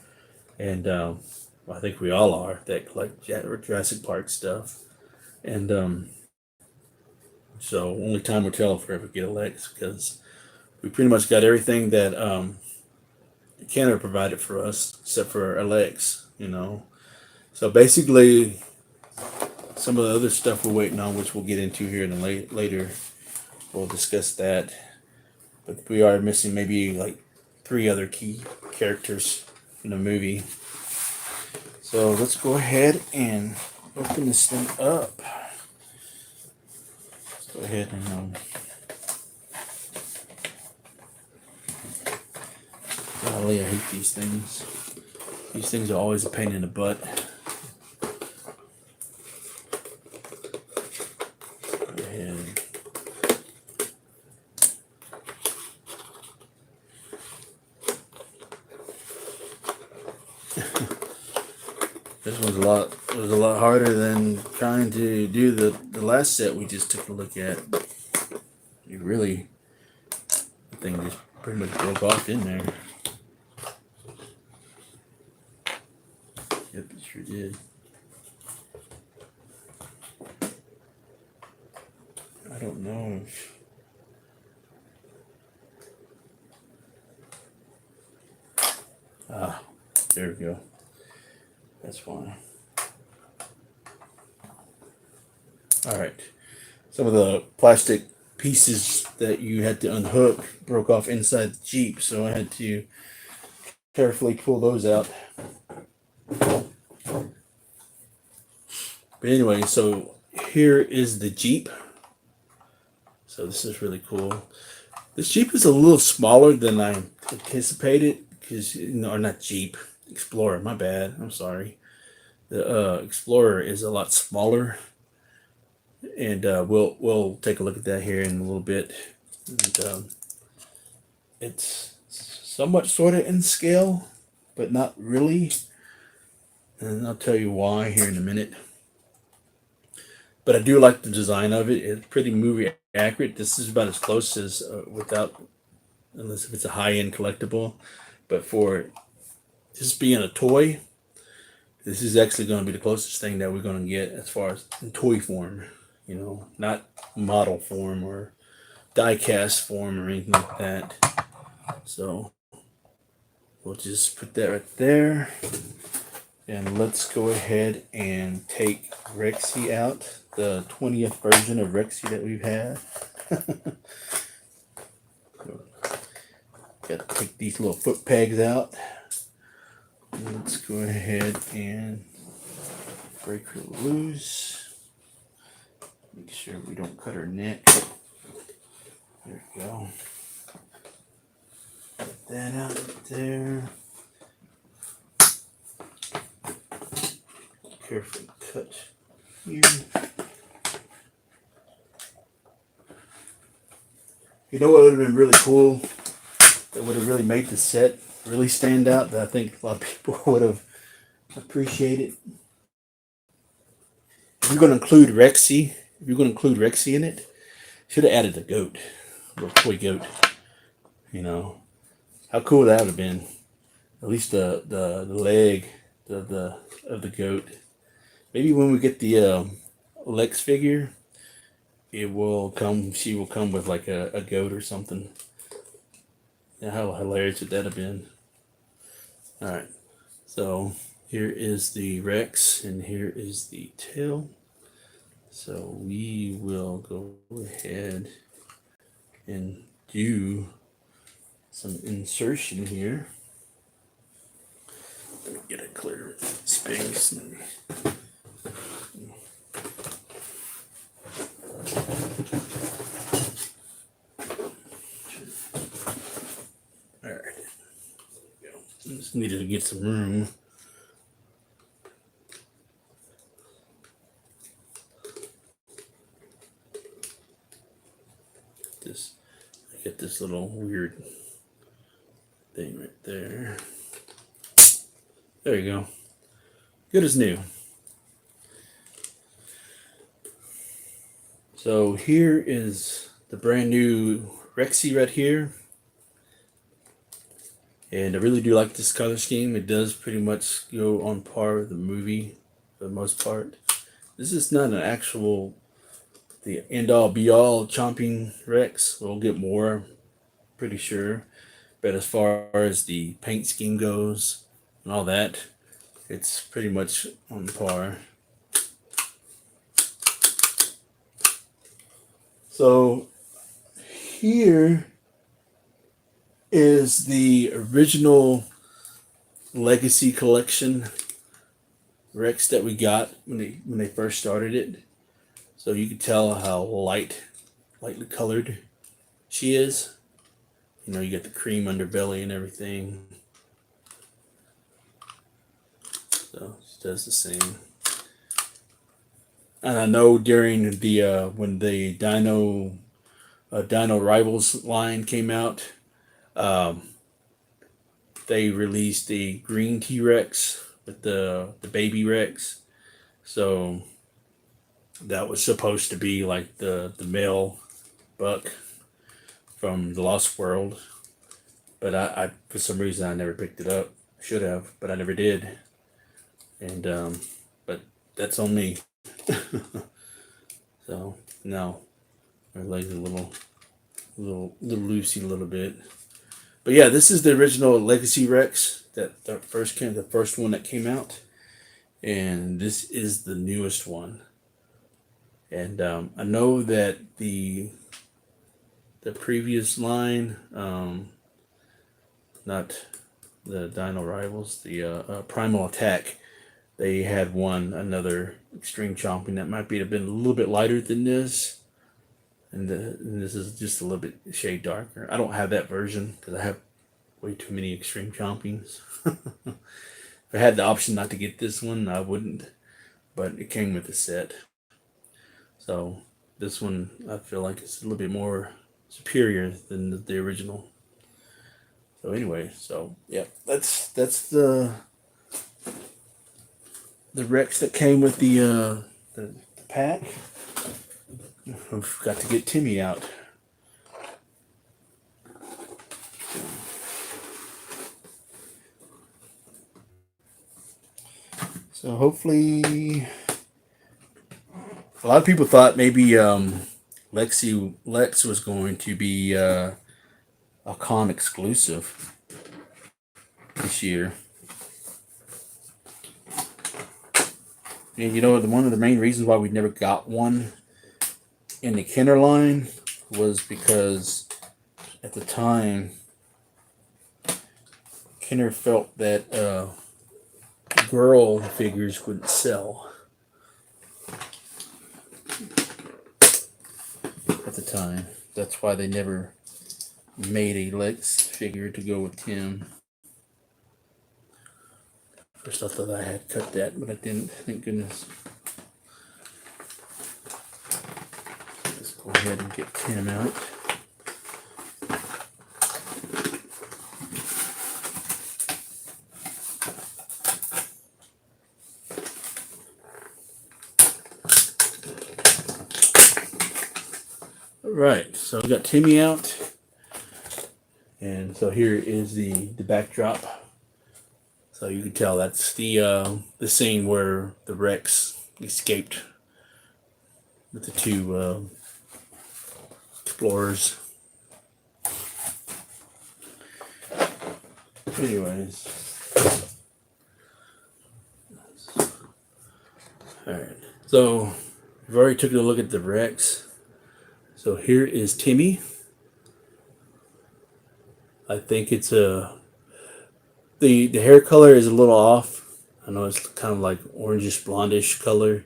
and I think we all are that collect Jurassic Park stuff. And so only time will tell if we ever get a Lex, because we pretty much got everything that Canada provided for us except for a Lex, So basically, some of the other stuff we're waiting on, which we'll get into here in later, we'll discuss that. But we are missing maybe like 3 other key characters in the movie. So let's go ahead and open this thing up. Let's go ahead and golly, I hate these things. These things are always a pain in the butt. Go ahead. This was a lot harder than trying to do the last set we just took a look at. The thing just pretty much broke off in there. Yep, it sure did. I don't know if... there we go. That's why. Alright. Some of the plastic pieces that you had to unhook broke off inside the Jeep, so I had to carefully pull those out. But anyway, so here is the Jeep. So this is really cool. This Jeep is a little smaller than I anticipated, because, or not Jeep, Explorer, my bad, I'm sorry. The Explorer is a lot smaller and we'll take a look at that here in a little bit. And, it's somewhat sort of in scale, but not really, and I'll tell you why here in a minute. But I do like the design of it. It's pretty movie accurate. This is about as close as without, unless if it's a high end collectible. But for just being a toy, this is actually going to be the closest thing that we're going to get as far as in toy form. You know, not model form or die cast form or anything like that. So we'll just put that right there. And let's go ahead and take Rexy out, the 20th version of Rexy that we've had. Got to take these little foot pegs out. Let's go ahead and break her loose. Make sure we don't cut her neck. There we go. Put that out there. Carefully cut here. You know what would have been really cool? That would have really made the set really stand out. That I think a lot of people would have appreciated. If you're going to include Rexy in it, should have added a goat, a little toy goat. You know, how cool that would have been. At least the leg of the goat. Maybe when we get the Lex figure, it will come. She will come with like a goat or something. Yeah, how hilarious would that have been? All right, so here is the Rex, and here is the tail. So we will go ahead and do some insertion here. Let me get a clear space. Alright. Just needed to get some room. I get this little weird thing right there. There you go. Good as new. So here is the brand new Rexy right here. And I really do like this color scheme. It does pretty much go on par with the movie for the most part. This is not an actual, the end-all be-all chomping Rex. We'll get more, pretty sure. But as far as the paint scheme goes and all that, it's pretty much on par. So here is the original Legacy Collection Rex that we got when they first started it. So you can tell how lightly colored she is. You know, you got the cream underbelly and everything. So she does the same. And I know during the when the Dino Rivals line came out, they released the green T-Rex with the baby Rex. So that was supposed to be like the male buck from the Lost World. But I for some reason I never picked it up. Should have, but I never did. And but that's on me. So now my legs are a little loosey a little bit. But yeah, this is the original Legacy Rex the first one that came out, and this is the newest one. And I know that the previous line, not the Dino Rivals, the Primal Attack, they had another extreme chomping that might have been a little bit lighter than this. And this is just a little bit shade darker. I don't have that version because I have way too many extreme chompings. If I had the option not to get this one, I wouldn't. But it came with the set. So this one I feel like it's a little bit more superior than the original. So anyway, so yeah, that's the Rex that came with the pack. I've got to get Timmy out. So hopefully, a lot of people thought maybe Lex was going to be a con exclusive this year. And one of the main reasons why we never got one in the Kenner line was because at the time Kenner felt that girl figures wouldn't sell at the time. That's why they never made a Lex figure to go with Tim. First I thought I had cut that, but I didn't, thank goodness. Let's go ahead and get Tim out. Right, so we got Timmy out, and so here is the backdrop. So you can tell that's the scene where the Rex escaped with the two explorers. Anyways, all right. So we've already took a look at the Rex. So here is Timmy. I think it's the hair color is a little off. I know it's kind of like orangish blondish color.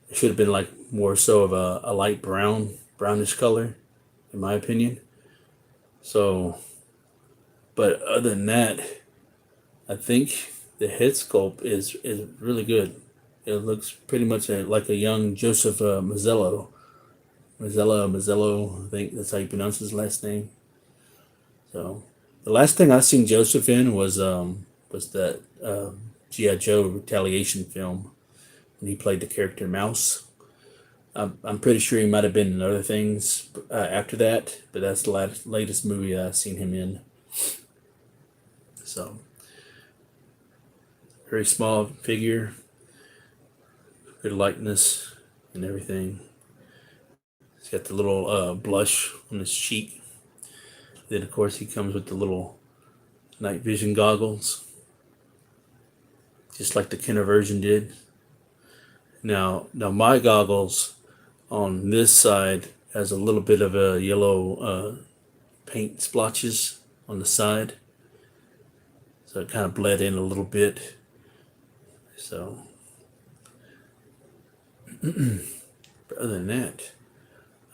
It should have been like more so of a light brownish color, in my opinion. So, but other than that, I think the head sculpt is really good. It looks pretty much like a young Joseph Mazzello. Mazzello, I think that's how you pronounce his last name. So, the last thing I seen Joseph in was that G.I. Joe Retaliation film, and he played the character Mouse. I'm pretty sure he might have been in other things after that, but that's the latest movie I've seen him in. So, very small figure, good likeness and everything. He's got the little blush on his cheek. Then, of course, he comes with the little night vision goggles, just like the Kenner version did. Now my goggles on this side has a little bit of a yellow paint splotches on the side, so it kind of bled in a little bit. So, but other than that,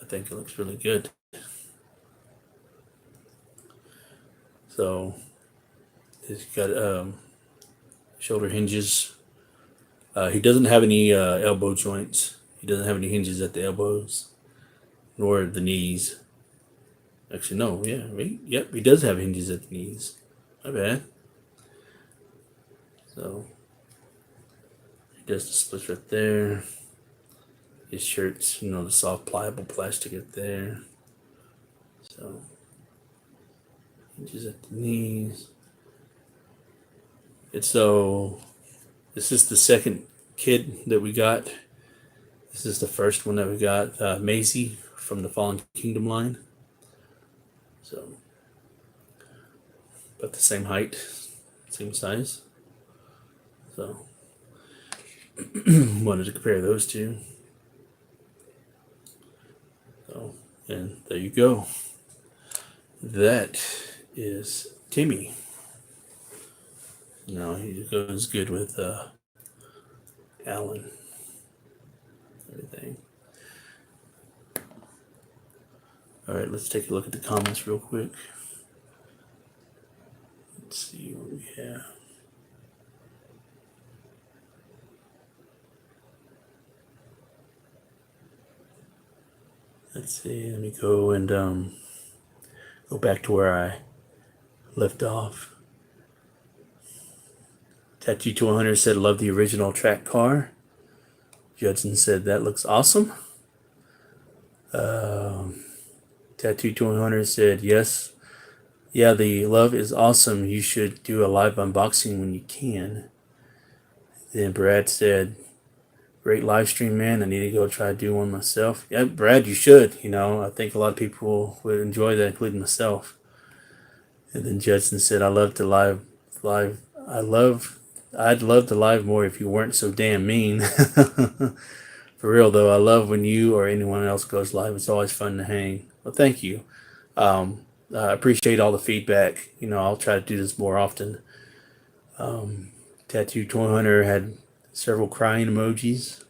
I think it looks really good. So, he's got shoulder hinges. He doesn't have any elbow joints. He doesn't have any hinges at the elbows, nor the knees. Actually, no. Yeah, yep, he does have hinges at the knees. My bad. So he does the splits right there. His shirts, the soft pliable plastic right there. So hinges at the knees. This is the second kid that we got. This is the first one that we got, Maisie from the Fallen Kingdom line. So, about the same height, same size. So, wanted to compare those two. So, and there you go. That is Timmy. No, he goes good with Alan. Everything. All right, let's take a look at the comments real quick. Let's see what we have. let's see. Let me go and go back to where I left off. Tattoo 200 said, "Love the original track car." Judson said, "That looks awesome." Tattoo 200 said, "Yes. Yeah, the love is awesome. You should do a live unboxing when you can." Then Brad said, "Great live stream, man. I need to go try to do one myself." Yeah, Brad, you should. I think a lot of people would enjoy that, including myself. And then Judson said, "I love to live. I'd love to live more if you weren't so damn mean." For real though, I love when you or anyone else goes live. It's always fun to hang. Well, thank you. I appreciate all the feedback. I'll try to do this more often. Tattoo Toy Hunter had several crying emojis.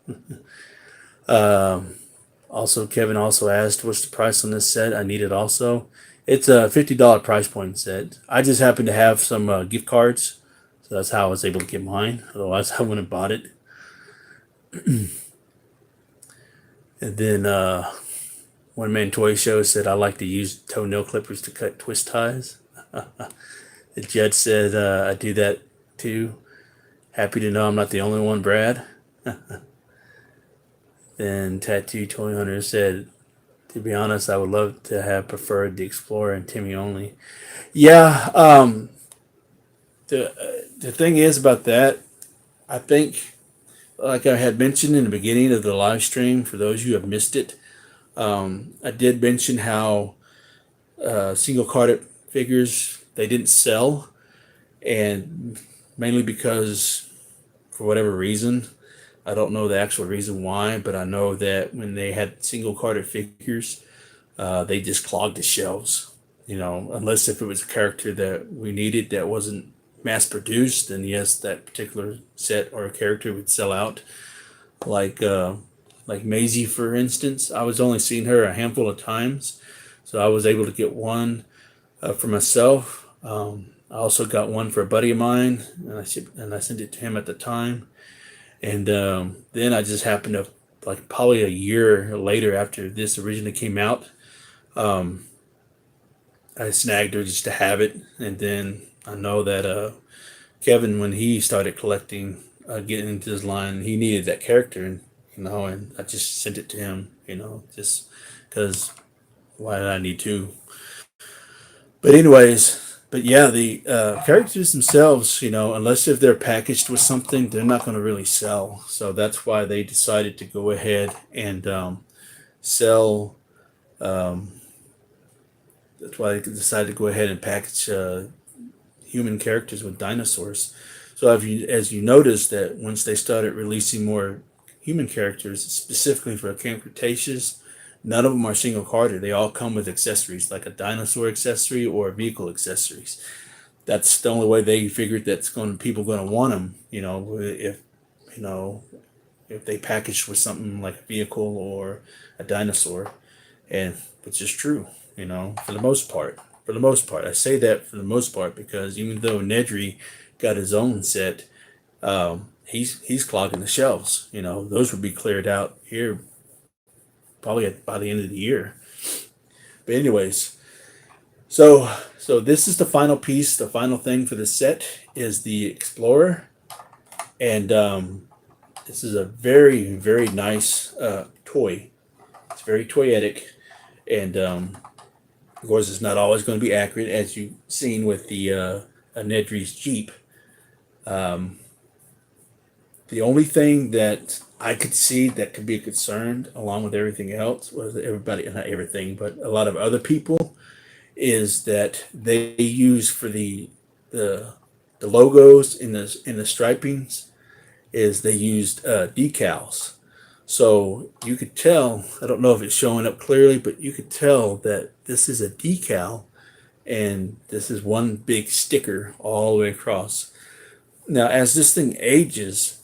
Also, Kevin also asked, "What's the price on this set? I need it also." It's a $50 price point set. I just happen to have some gift cards, so that's how I was able to get mine. Otherwise, I wouldn't have bought it. And then One Man Toy Show said, "I like to use toenail clippers to cut twist ties." The judge said, "I do that too. Happy to know I'm not the only one, Brad." Then Tattoo Toy Hunter said, "To be honest, I would love to have preferred the Explorer and Timmy only." Yeah, the thing is about that, I think, like I had mentioned in the beginning of the live stream, for those who have missed it, I did mention how single carded figures, they didn't sell, and mainly because, for whatever reason, I don't know the actual reason why, but I know that when they had single carded figures, they just clogged the shelves. Unless if it was a character that we needed that wasn't mass produced, then yes, that particular set or character would sell out. Like Maisie, for instance, I was only seeing her a handful of times, so I was able to get one for myself. I also got one for a buddy of mine, and I sent it to him at the time. And then I just happened to, like probably a year later after this originally came out, I snagged her just to have it. And then I know that Kevin, when he started collecting, getting into his line, he needed that character, and I just sent it to him, just because why did I need to? But anyways, but yeah, the characters themselves, unless if they're packaged with something, they're not going to really sell. So that's why they decided to go ahead and sell. That's why they decided to go ahead and package human characters with dinosaurs. So as you notice that once they started releasing more human characters, specifically for Camp Cretaceous, none of them are single carded. They all come with accessories, like a dinosaur accessory or vehicle accessories. That's the only way they figured people going to want them. If they packaged with something like a vehicle or a dinosaur, and which is true. For the most part. For the most part, I say that for the most part because even though Nedry got his own set, he's clogging the shelves. Those would be cleared out here probably by the end of the year. But anyways, so this is the final piece. The final thing for the set is the Explorer, and this is a very, very nice toy. It's very toyetic, and of course, it's not always going to be accurate, as you've seen with the Nedry's Jeep. The only thing that I could see that could be a concern, along with everything else, was not everything, but a lot of other people, is that they use for the logos in the stripings, is they used decals. So you could tell, I don't know if it's showing up clearly, but you could tell that this is a decal and this is one big sticker all the way across. Now, as this thing ages,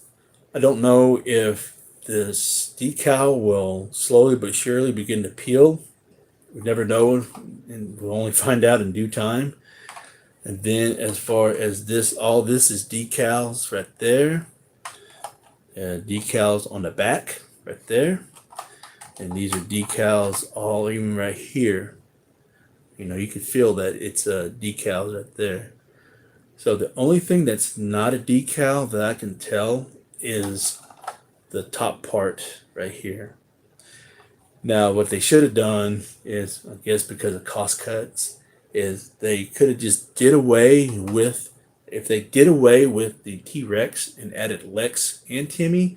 I don't know if this decal will slowly but surely begin to peel. We never know, and we'll only find out in due time. And then as far as this, all this is decals right there. Decals on the back right there. and these are decals all even right here. You know, you can feel that it's decals right there. So the only thing that's not a decal that I can tell is the top part right here. Now, what they should have done is, I guess because of cost cuts, is they could have just did away with, if they did away with the T-Rex and added Lex and Timmy,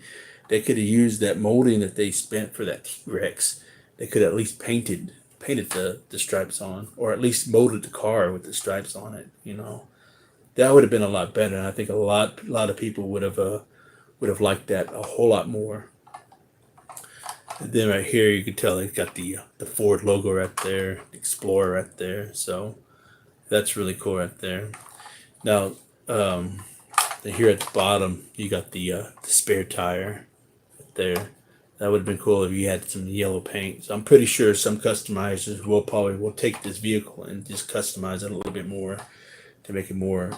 they could have used that molding that they spent for that T-Rex. They could have at least painted the stripes on, or at least molded the car with the stripes on it. You know, that would have been a lot better. And I think a lot of people would have liked that a whole lot more. And then right here, you can tell it's got the Ford logo right there, Explorer right there. So that's really cool right there. Now, here at the bottom, you got the spare tire right there. That would have been cool if you had some yellow paint. So I'm pretty sure some customizers will take this vehicle and just customize it a little bit more to make it more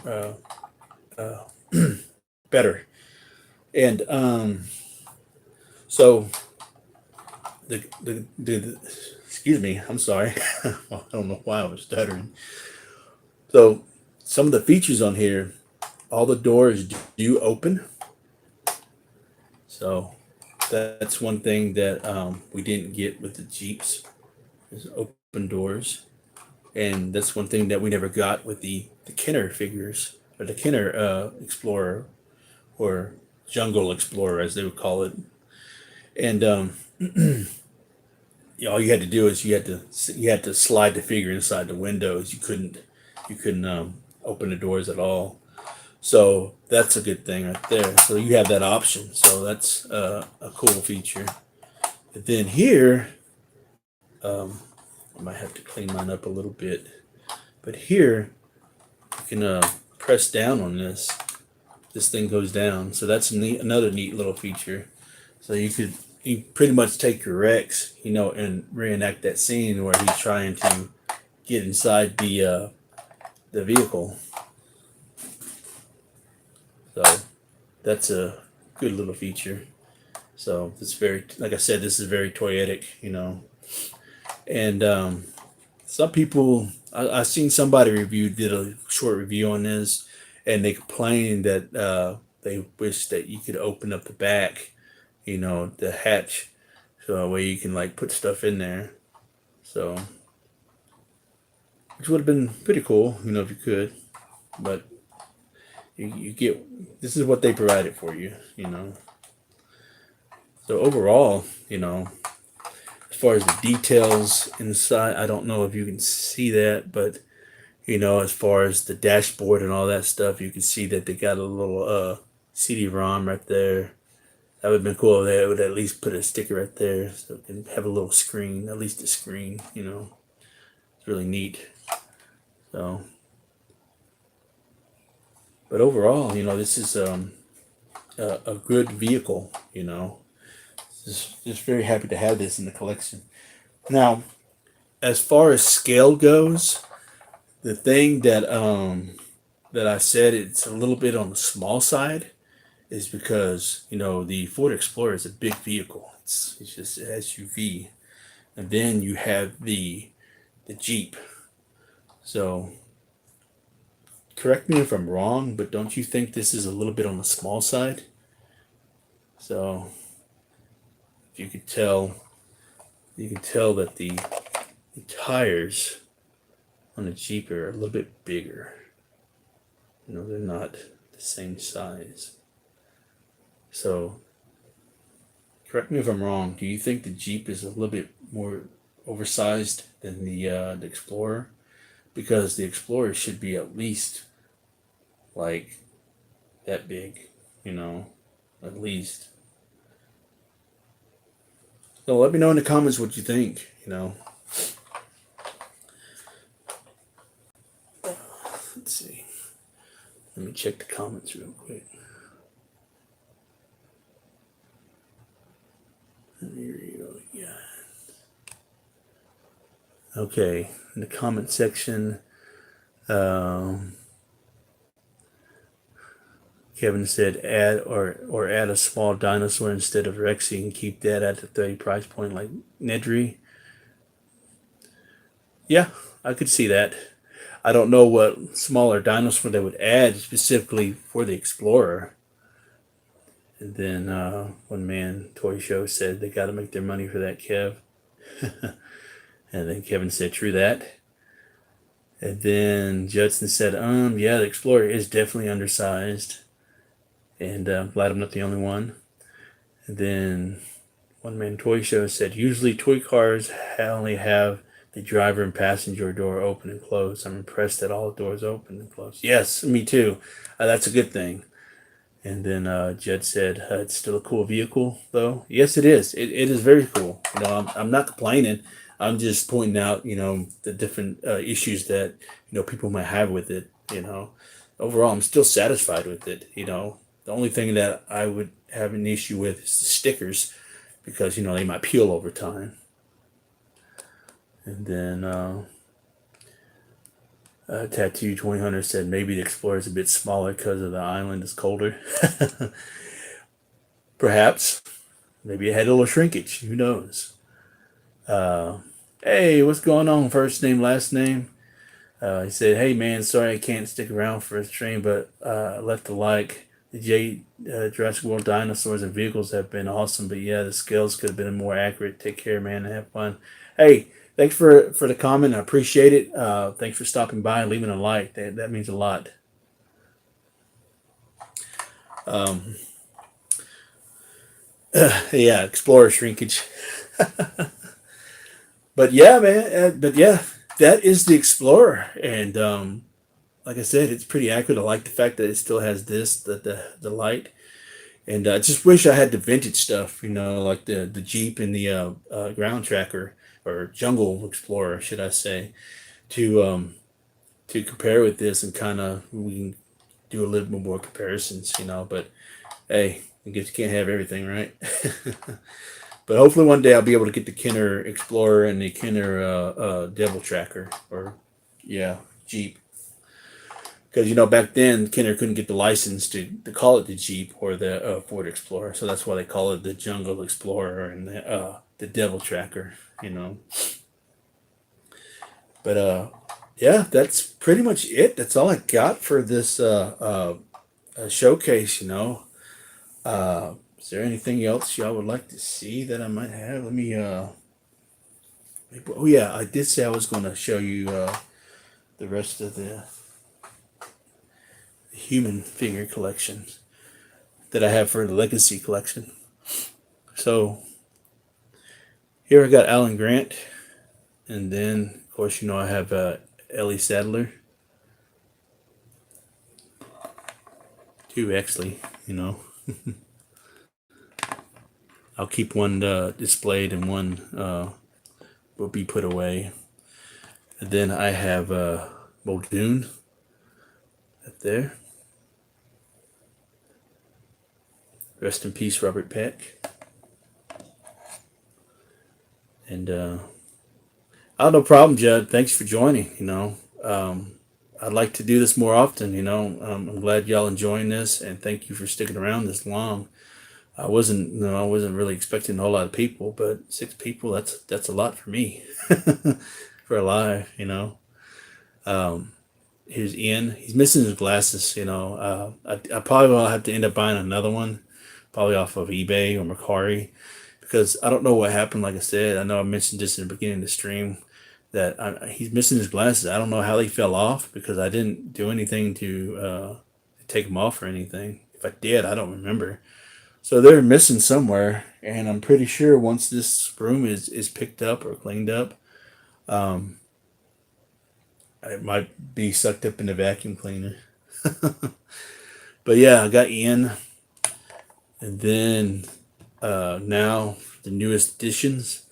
better. And so the excuse me, I'm sorry. I don't know why I was stuttering. So some of the features on here, all the doors do open. So that's one thing that we didn't get with the Jeeps, is open doors. And that's one thing that we never got with the Kenner figures, or the Kenner Explorer, or Jungle Explorer as they would call it. And all you had to do is you had to slide the figure inside the windows. You couldn't open the doors at all. So that's a good thing right there. So you have that option. So that's a cool feature. And then here, I might have to clean mine up a little bit, but here you can press down on this. This thing goes down. So that's another neat little feature. So you pretty much take your Rex, you know, and reenact that scene where he's trying to get inside the vehicle. So that's a good little feature. So it's very, like I said, this is very toyetic, you know. And some people, I seen somebody did a short review on this, and they complained that they wish that you could open up the back, you know, the hatch, so that way you can like put stuff in there. So, which would have been pretty cool, you know, if you could. But you get, this is what they provided for you, you know. So overall, you know, as far as the details inside, I don't know if you can see that, but you know, as far as the dashboard and all that stuff, you can see that they got a little CD-ROM right there. That would have been cool if they would at least put a sticker right there so it can have a little screen, at least a screen, you know. It's really neat. So, but overall, you know, this is a good vehicle, you know. Just very happy to have this in the collection. Now, as far as scale goes, the thing that I said it's a little bit on the small side is because, you know, the Ford Explorer is a big vehicle. It's just an SUV. And then you have the Jeep. So correct me if I'm wrong, but don't you think this is a little bit on the small side? So if you can tell that the tires on the Jeep are a little bit bigger. You know, they're not the same size. So, correct me if I'm wrong. Do you think the Jeep is a little bit more oversized than the Explorer? Because the Explorer should be at least like that big, you know, at least. So let me know in the comments what you think, you know. Let's see. Let me check the comments real quick. Here you go. Yeah. Okay, in the comment section. Kevin said add a small dinosaur instead of Rexy and keep that at the 30 price point like Nedry. Yeah, I could see that. I don't know what smaller dinosaur they would add specifically for the Explorer. And then one man toy show said they got to make their money for that, Kev. And then Kevin said, true that. And then Judson said, yeah, the Explorer is definitely undersized. And I'm glad I'm not the only one. And then one man toy show said, usually toy cars only have the driver and passenger door open and closed. I'm impressed that all the doors open and closed. Yes, me too. That's a good thing. And then Jed said, it's still a cool vehicle, though. Yes, it is. It is very cool. I'm not complaining. I'm just pointing out, the different issues that, people might have with it, Overall, I'm still satisfied with it, The only thing that I would have an issue with is the stickers because, they might peel over time. And then Tattoo 2000 said maybe the Explorer is a bit smaller because of the island is colder. Perhaps. Maybe it had a little shrinkage. Who knows? Hey, what's going on? First name, last name. He said, hey, man, sorry I can't stick around for a stream, but I left a like. The Jurassic World dinosaurs and vehicles have been awesome, but yeah, the scales could have been more accurate. Take care, man, and have fun. Hey, thanks for the comment. I appreciate it. Thanks for stopping by and leaving a like. That means a lot. Yeah, Explorer shrinkage. But yeah, man. But yeah, that is the Explorer, and like I said, it's pretty accurate. I like the fact that it still has the light, and I just wish I had the vintage stuff. Like the Jeep and the ground tracker or Jungle Explorer, should I say, to compare with this, and kind of we can do a little bit more comparisons. But hey, I guess you can't have everything, right? But hopefully one day I'll be able to get the Kenner Explorer and the Kenner Devil Tracker, or Jeep. Because back then Kenner couldn't get the license to call it the Jeep or the Ford Explorer, so that's why they call it the Jungle Explorer and the Devil Tracker. But yeah, that's pretty much it. That's all I got for this showcase. Is there anything else y'all would like to see that I might have? Let me. Oh yeah, I did say I was going to show you the rest of the human figure collection that I have for the Legacy collection. So here I got Alan Grant, and then of course I have Ellie Sadler. Two actually, I'll keep one displayed and one will be put away. And then I have Muldoon up there. Rest in peace, Robert Peck. And no problem, Judd. Thanks for joining. I'd like to do this more often. I'm glad y'all enjoying this, and thank you for sticking around this long. I wasn't really expecting a whole lot of people, but 6 people, that's a lot for me for a live, Here's Ian. He's missing his glasses, I probably will have to end up buying another one, probably off of eBay or Mercari, because I don't know what happened. Like I said, I know I mentioned this in the beginning of the stream, that he's missing his glasses. I don't know how they fell off, because I didn't do anything to take them off or anything. If I did, I don't remember. So they're missing somewhere, and I'm pretty sure once this room is picked up or cleaned up, it might be sucked up in the vacuum cleaner. But yeah, I got Ian, and then now the newest additions.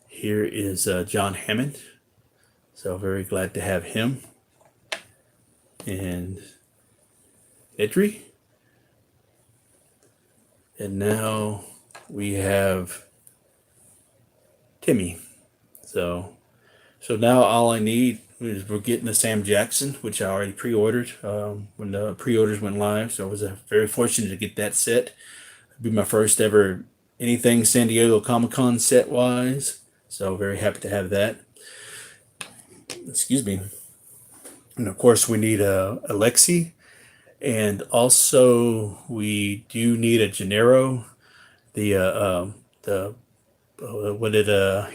Here is John Hammond, so very glad to have him, and Nedry. And now we have Timmy. So now all I need we're getting the Sam Jackson, which I already pre-ordered when the pre-orders went live. So I was very fortunate to get that set. It'd be my first ever anything San Diego Comic-Con set wise. So very happy to have that. Excuse me. And of course we need a Alexi, and also we do need a Gennaro. The what did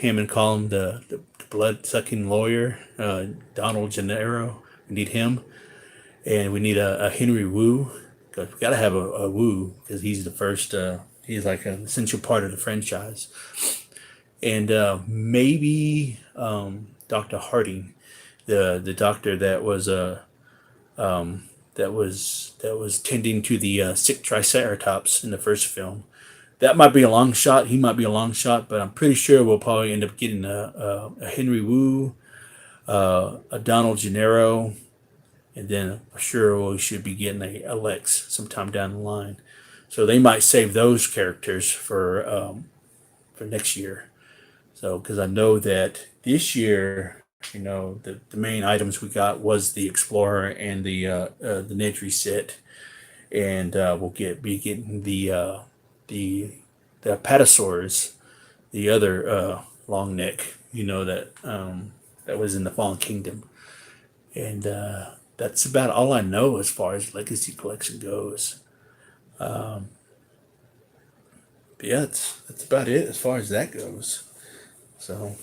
Hammond call him? The blood sucking lawyer, Donald Gennaro. We need him, and we need a Henry Wu. Cause we gotta have a Wu because he's the first. He's like an essential part of the franchise, and maybe Dr. Harding, the doctor that was that was tending to the sick Triceratops in the first film. That might be a long shot. He might be a long shot, but I'm pretty sure we'll probably end up getting a Henry Wu, a Donald Gennaro, and then I'm sure we should be getting a Lex sometime down the line. So they might save those characters for next year. So because I know that this year, the main items we got was the Explorer and the Nedry set, and we'll be getting the Apatosaurus, the other long neck, that was in the Fallen Kingdom, and that's about all I know as far as Legacy Collection goes. But yeah, that's about it as far as that goes. So,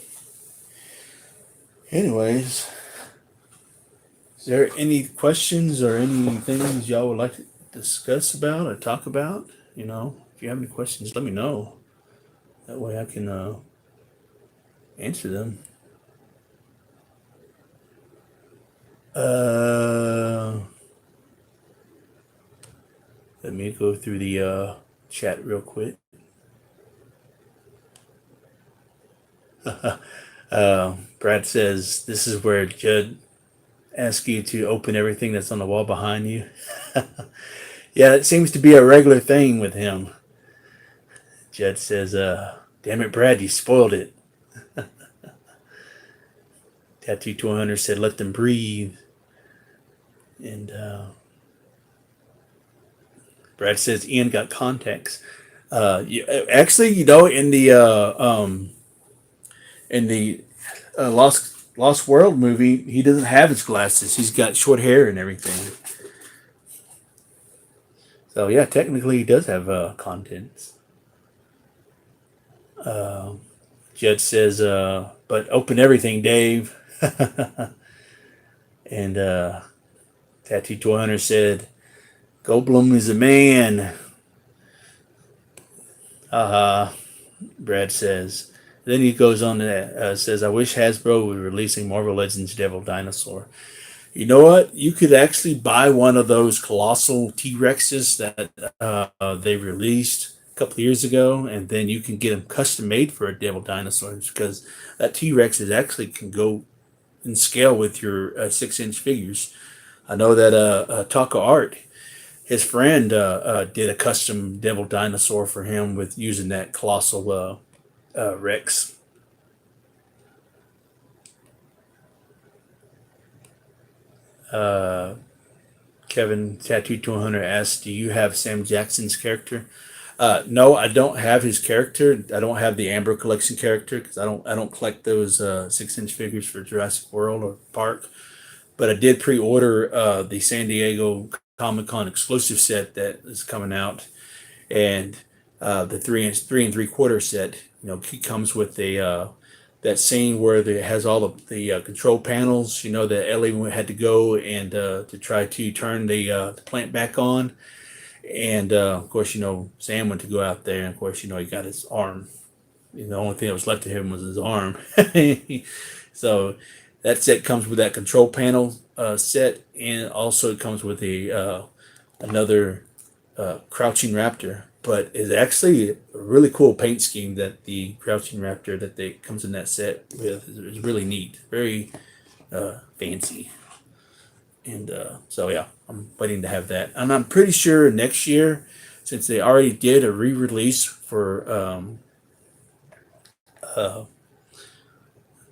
anyways, is there any questions or any things y'all would like to discuss about or talk about? If you have any questions, let me know. That way I can answer them. Let me go through the chat real quick. Brad says, this is where Judd asks you to open everything that's on the wall behind you. Yeah, it seems to be a regular thing with him. Judd says, damn it, Brad, you spoiled it. Tattoo 200 said, let them breathe. And Brad says, Ian got contacts. Actually, in the Lost World movie, he doesn't have his glasses. He's got short hair and everything. So yeah, technically he does have contents. Judd says, but open everything, Dave. And Tattoo 200 said, Goldblum is a man. Brad says. Then he goes on to says, I wish Hasbro would release a Marvel Legends Devil Dinosaur. You know what? You could actually buy one of those colossal T-Rexes that they released a couple of years ago, and then you can get them custom made for a Devil Dinosaurs, because that T-Rex actually can go in scale with your 6-inch figures. I know that Taka Art, his friend, did a custom Devil Dinosaur for him with using that colossal Rex. Kevin Tattoo 200 asks, do you have Sam Jackson's character? No, I don't have his character. I don't have the Amber Collection character because I don't collect those 6-inch figures for Jurassic World or Park. But I did pre-order the San Diego Comic-Con exclusive set that is coming out, and the 3 and 3/4 set. He comes with a that scene where it has all the control panels. That Ellie had to go and to try to turn the plant back on. And of course, Sam went to go out there, and of course, he got his arm. The only thing that was left to him was his arm. So that set comes with that control panel set, and also it comes with another Crouching Raptor. But it's actually a really cool paint scheme that the Crouching Raptor that comes in that set with is really neat, very fancy. And so yeah, I'm waiting to have that. And I'm pretty sure next year, since they already did a re-release for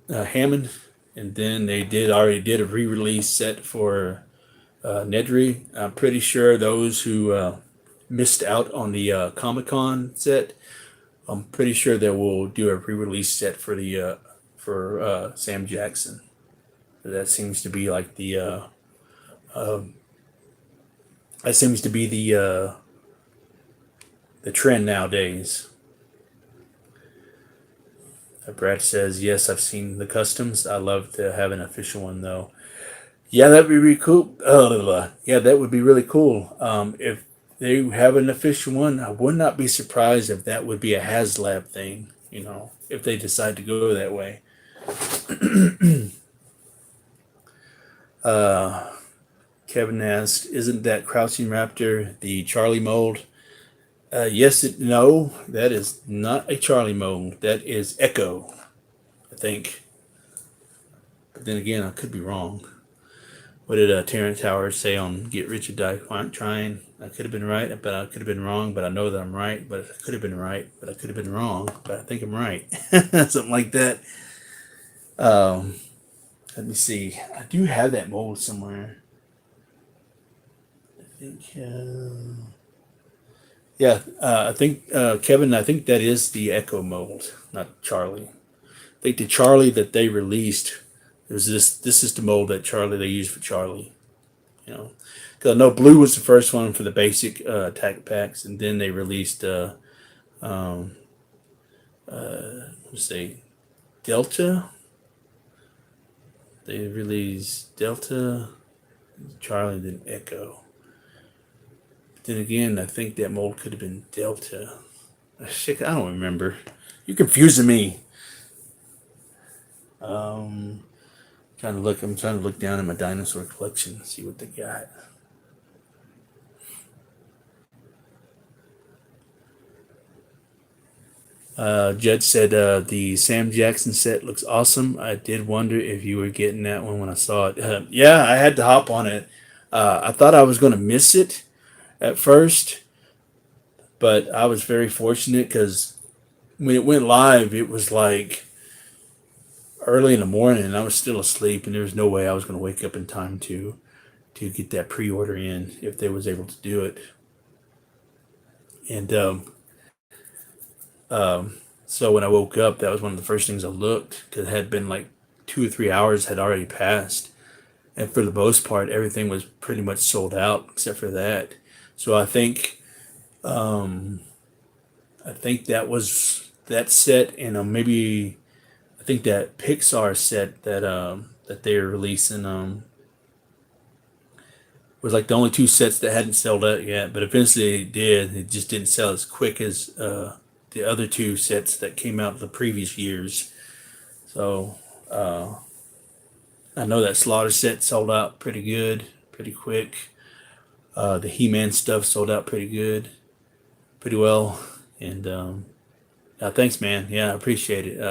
Hammond, and then they already did a re-release set for Nedry. I'm pretty sure those who missed out on the Comic-Con set, I'm pretty sure they will do a re-release set for the Sam Jackson. That seems to be like that seems to be the trend nowadays. Brad says, yes, I've seen the customs. I love to have an official one, though. Yeah, that'd be really cool. Yeah, that would be really cool. If they have an official one, I would not be surprised if that would be a HasLab thing, if they decide to go that way. Kevin asked, isn't that Crouching Raptor the Charlie mold? No, that is not a Charlie mold. That is Echo, I think. But then again, I could be wrong. What did Terrence Howard say on Get Rich or Die Trying? I could have been right, but I could have been wrong, but I know that I'm right, but I could have been right, but I could have been wrong, but I think I'm right. Something like that. Let me see. I do have that mold somewhere. I think, I think, Kevin, I think that is the Echo mold, not Charlie. I think the Charlie that they released, this is the mold that they used for Charlie. Because I know Blue was the first one for the basic attack packs, and then they released, let's see, Delta. They released Delta, Charlie, then Echo. But then again, I think that mold could have been Delta. Shit, I don't remember. You're confusing me. I'm trying to look down at my dinosaur collection and see what they got. Jed said the Sam Jackson set looks awesome. I did wonder if you were getting that one when I saw it. Yeah, I had to hop on it. I thought I was going to miss it at first, but I was very fortunate because when it went live, it was like early in the morning and I was still asleep, and there was no way I was going to wake up in time to get that pre-order in if they was able to do it. And so when I woke up, that was one of the first things I looked, because it had been like 2 or 3 hours had already passed, and for the most part, everything was pretty much sold out except for that. So I think that was that set, and maybe I think that Pixar set that they were releasing was like the only 2 sets that hadn't sold out yet. But eventually it did. It just didn't sell as quick as the other 2 sets that came out the previous years. So I know that Slaughter set sold out pretty good, pretty quick. The He-Man stuff sold out pretty well. And thanks, man. Yeah, I appreciate it.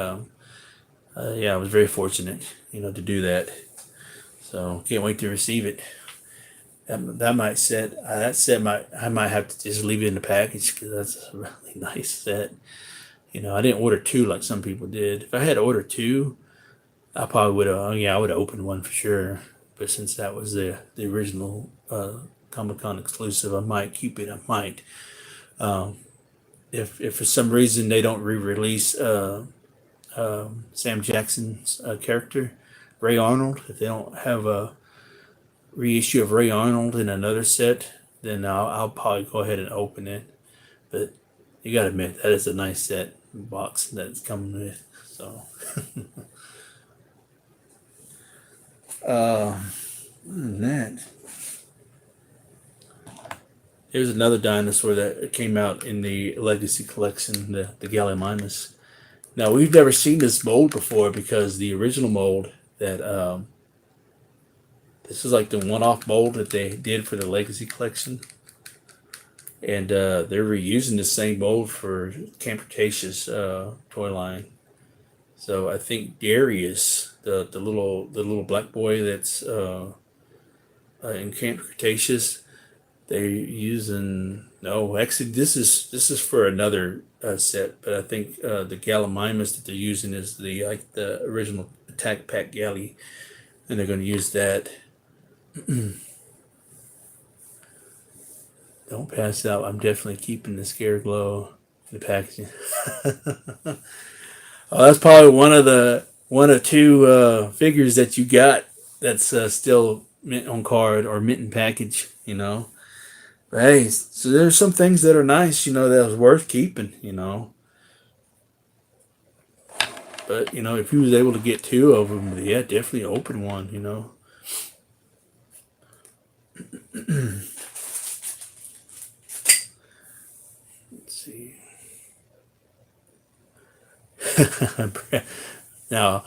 I was very fortunate, to do that. So can't wait to receive it. I might have to just leave it in the package, because that's a really nice set. I didn't order 2 like some people did. If I had ordered 2, I probably would have. I would have opened one for sure. But since that was the original Comic-Con exclusive, I might keep it. I might. If for some reason they don't re-release Sam Jackson's character, Ray Arnold, if they don't have a reissue of Ray Arnold in another set, then I'll probably go ahead and open it. But you gotta admit, that is a nice set box that's coming with. So other than that, here's another dinosaur that came out in the Legacy Collection, the Gallimimus. Now, we've never seen this mold before, because the original mold that this is like the one-off mold that they did for the Legacy Collection. And they're reusing the same mold for Camp Cretaceous toy line. So I think Darius, the little black boy that's in Camp Cretaceous, they're using. No, actually, this is for another set. But I think the Gallimimus that they're using is the original attack pack galley, and they're going to use that. Don't pass out. I'm definitely keeping the scare glow in the packaging. Oh, that's probably one of two figures that you got that's still mint on card or mint in package. But hey, so there's some things that are nice. That was worth keeping. But if you was able to get two of them, yeah, definitely open one. Let's see. now,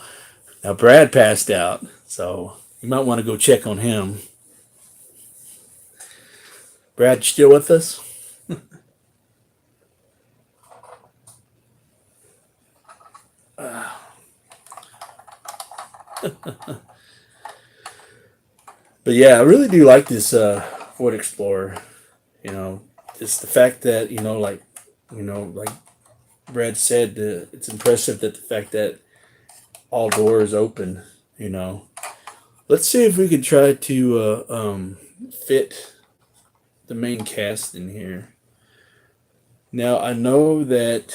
now Brad passed out, so you might want to go check on him. Brad, you still with us? But yeah, I really do like this Ford Explorer. Just the fact that like Brad said, it's impressive that the fact that all doors open. Let's see if we can try to fit the main cast in here. Now I know that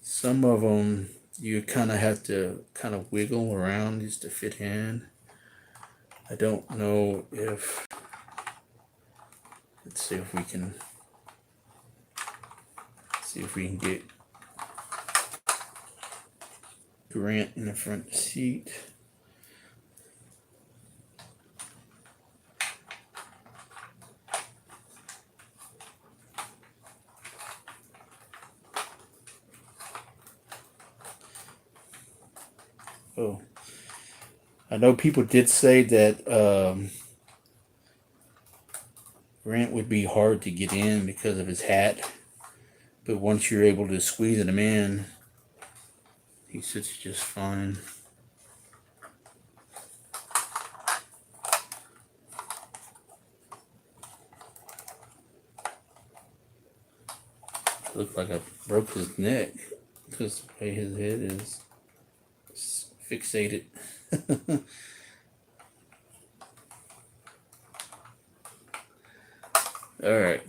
some of them you kind of have to kind of wiggle around just to fit in. I don't know if. Let's see if we can. See if we can get Grant in the front seat. Oh, I know people did say that Grant would be hard to get in because of his hat, but once you're able to squeeze him in, he sits just fine. It looked like I broke his neck because the way his head is fixated. All right.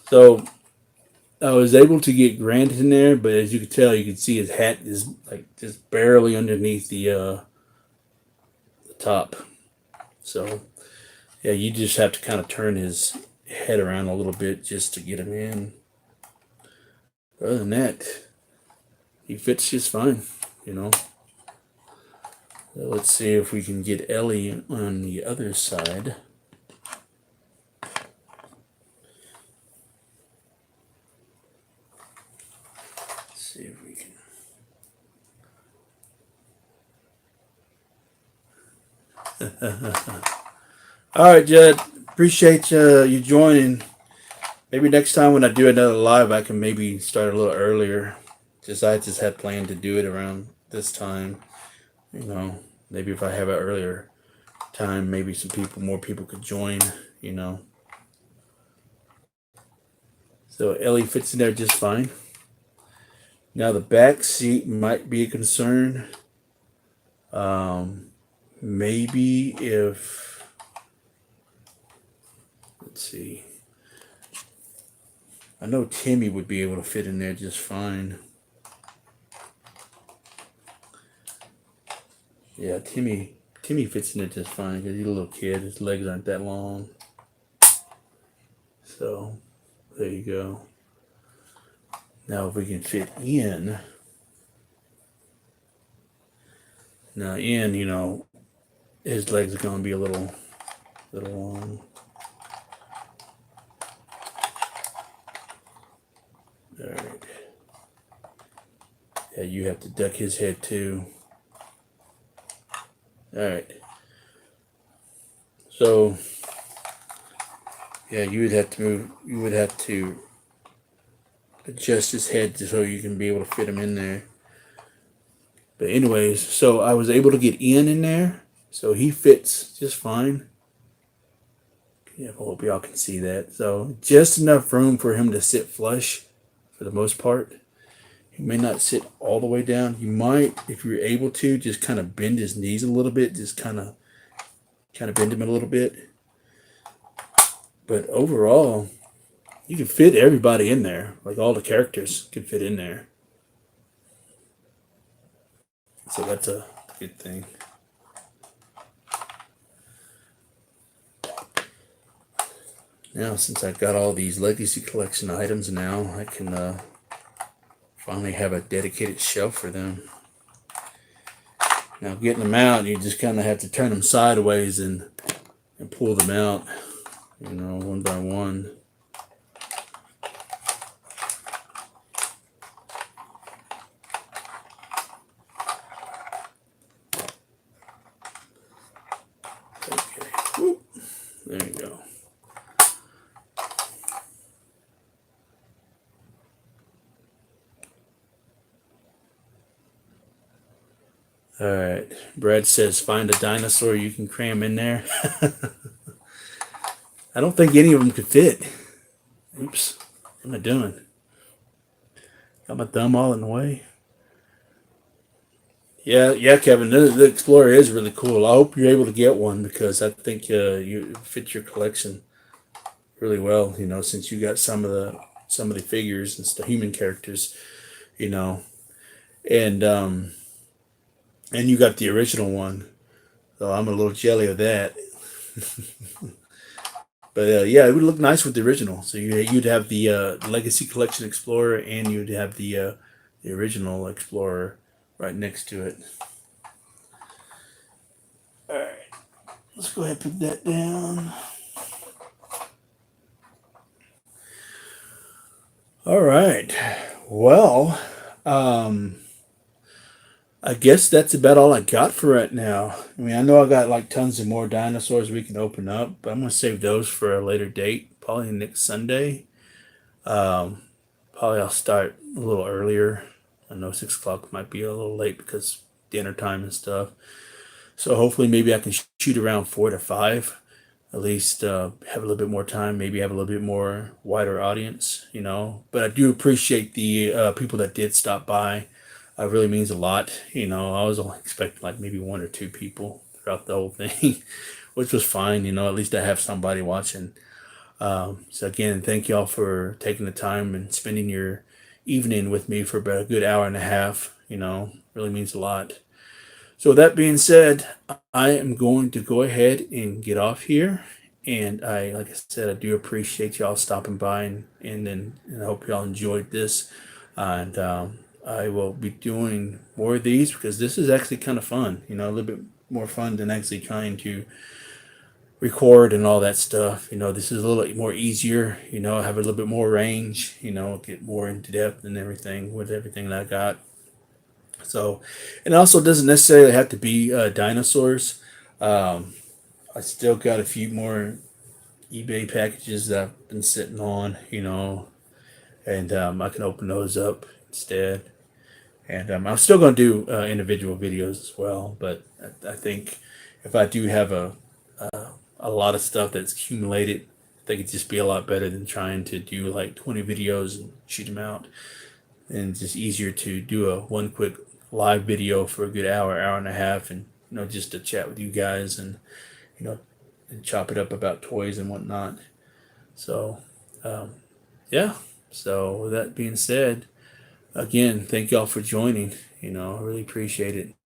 So I was able to get Grant in there, but as you can tell, you can see his hat is like just barely underneath the top. So yeah, you just have to kind of turn his head around a little bit just to get him in. Other than that, he fits just fine. So let's see if we can get Ellie on the other side. Let's see if we can. All right, Judd. Appreciate you joining. Maybe next time when I do another live, I can maybe start a little earlier. I just had planned to do it around this time. Maybe if I have an earlier time, maybe more people could join. So Ellie fits in there just fine. Now the back seat might be a concern. Maybe if, let's see. I know Timmy would be able to fit in there just fine. Yeah, Timmy fits in it just fine because he's a little kid. His legs aren't that long. So, there you go. Now if we can fit in. Now Ian, his legs are going to be a little long. All right. Yeah, you have to duck his head too. All right. So, yeah, you would have to adjust his head so you can be able to fit him in there. But anyways, so I was able to get Ian in there. So he fits just fine. Yeah, I hope y'all can see that. So just enough room for him to sit flush for the most part. He may not sit all the way down. You might, if you're able to, just kind of bend his knees a little bit. Just kind of bend him a little bit. But overall, you can fit everybody in there. Like all the characters can fit in there. So that's a good thing. Now, since I've got all these Legacy Collection items now, I can finally have a dedicated shelf for them. Now, getting them out, you just kind of have to turn them sideways and pull them out, one by one. Okay, whoop. There you go. All right, Brad says, find a dinosaur you can cram in there. I don't think any of them could fit. Oops, what am I doing? Got my thumb all in the way. Yeah, Kevin, the Explorer is really cool. I hope you're able to get one because I think you fit your collection really well. Since you got some of the figures and the human characters, and you got the original one, so I'm a little jelly of that. But yeah, it would look nice with the original. So you'd have the Legacy Collection Explorer, and you'd have the original Explorer right next to it. All right, let's go ahead and put that down. All right, well, I guess that's about all I got for right now. I mean, I know I got like tons of more dinosaurs we can open up, but I'm gonna save those for a later date, probably next Sunday. Probably I'll start a little earlier. I know 6 o'clock might be a little late because dinner time and stuff. So hopefully maybe I can shoot around 4 to 5. At least have a little bit more time. Maybe have a little bit more wider audience. But I do appreciate the people that did stop by. It really means a lot. I was only expecting like maybe 1 or 2 people throughout the whole thing, which was fine. At least I have somebody watching. So again, thank y'all for taking the time and spending your evening with me for about a good hour and a half. Really means a lot. So with that being said, I am going to go ahead and get off here. And like I said, I do appreciate y'all stopping by and I hope y'all enjoyed this. And I will be doing more of these because this is actually kind of fun, a little bit more fun than actually trying to record and all that stuff. This is a little more easier, have a little bit more range, get more into depth and everything with everything that I got. So, and it also doesn't necessarily have to be dinosaurs. I still got a few more eBay packages that I've been sitting on, and I can open those up instead. And I'm still going to do individual videos as well, but I think if I do have a lot of stuff that's accumulated, I think it'd just be a lot better than trying to do like 20 videos and shoot them out. And it's just easier to do a one quick live video for a good hour and a half, and just to chat with you guys and and chop it up about toys and whatnot. So yeah. So with that being said, again, thank y'all for joining. I really appreciate it.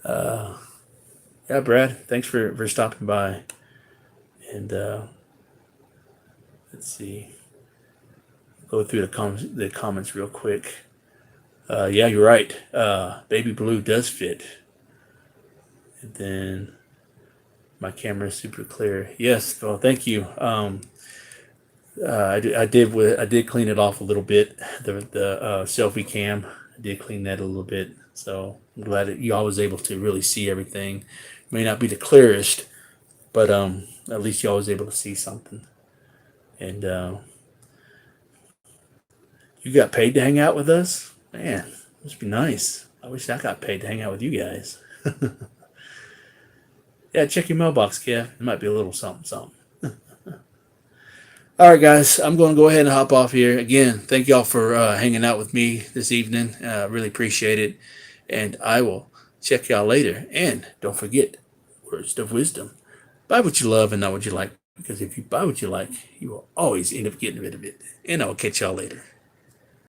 Yeah, Brad, thanks for stopping by. And let's see, go through the comments real quick. Yeah, you're right. Baby Blue does fit. And then my camera is super clear. Yes, well, thank you. I did clean it off a little bit. The selfie cam, I did clean that a little bit. So I'm glad that you all was able to really see everything. May not be the clearest, but at least you all was able to see something. And you got paid to hang out with us? Man, must be nice. I wish I got paid to hang out with you guys. Yeah, check your mailbox, Kev. It might be a little something, something. All right, guys, I'm going to go ahead and hop off here. Again, thank y'all for hanging out with me this evening. Really appreciate it. And I will check y'all later. And don't forget, words of wisdom. Buy what you love and not what you like. Because if you buy what you like, you will always end up getting rid of it. And I will catch y'all later.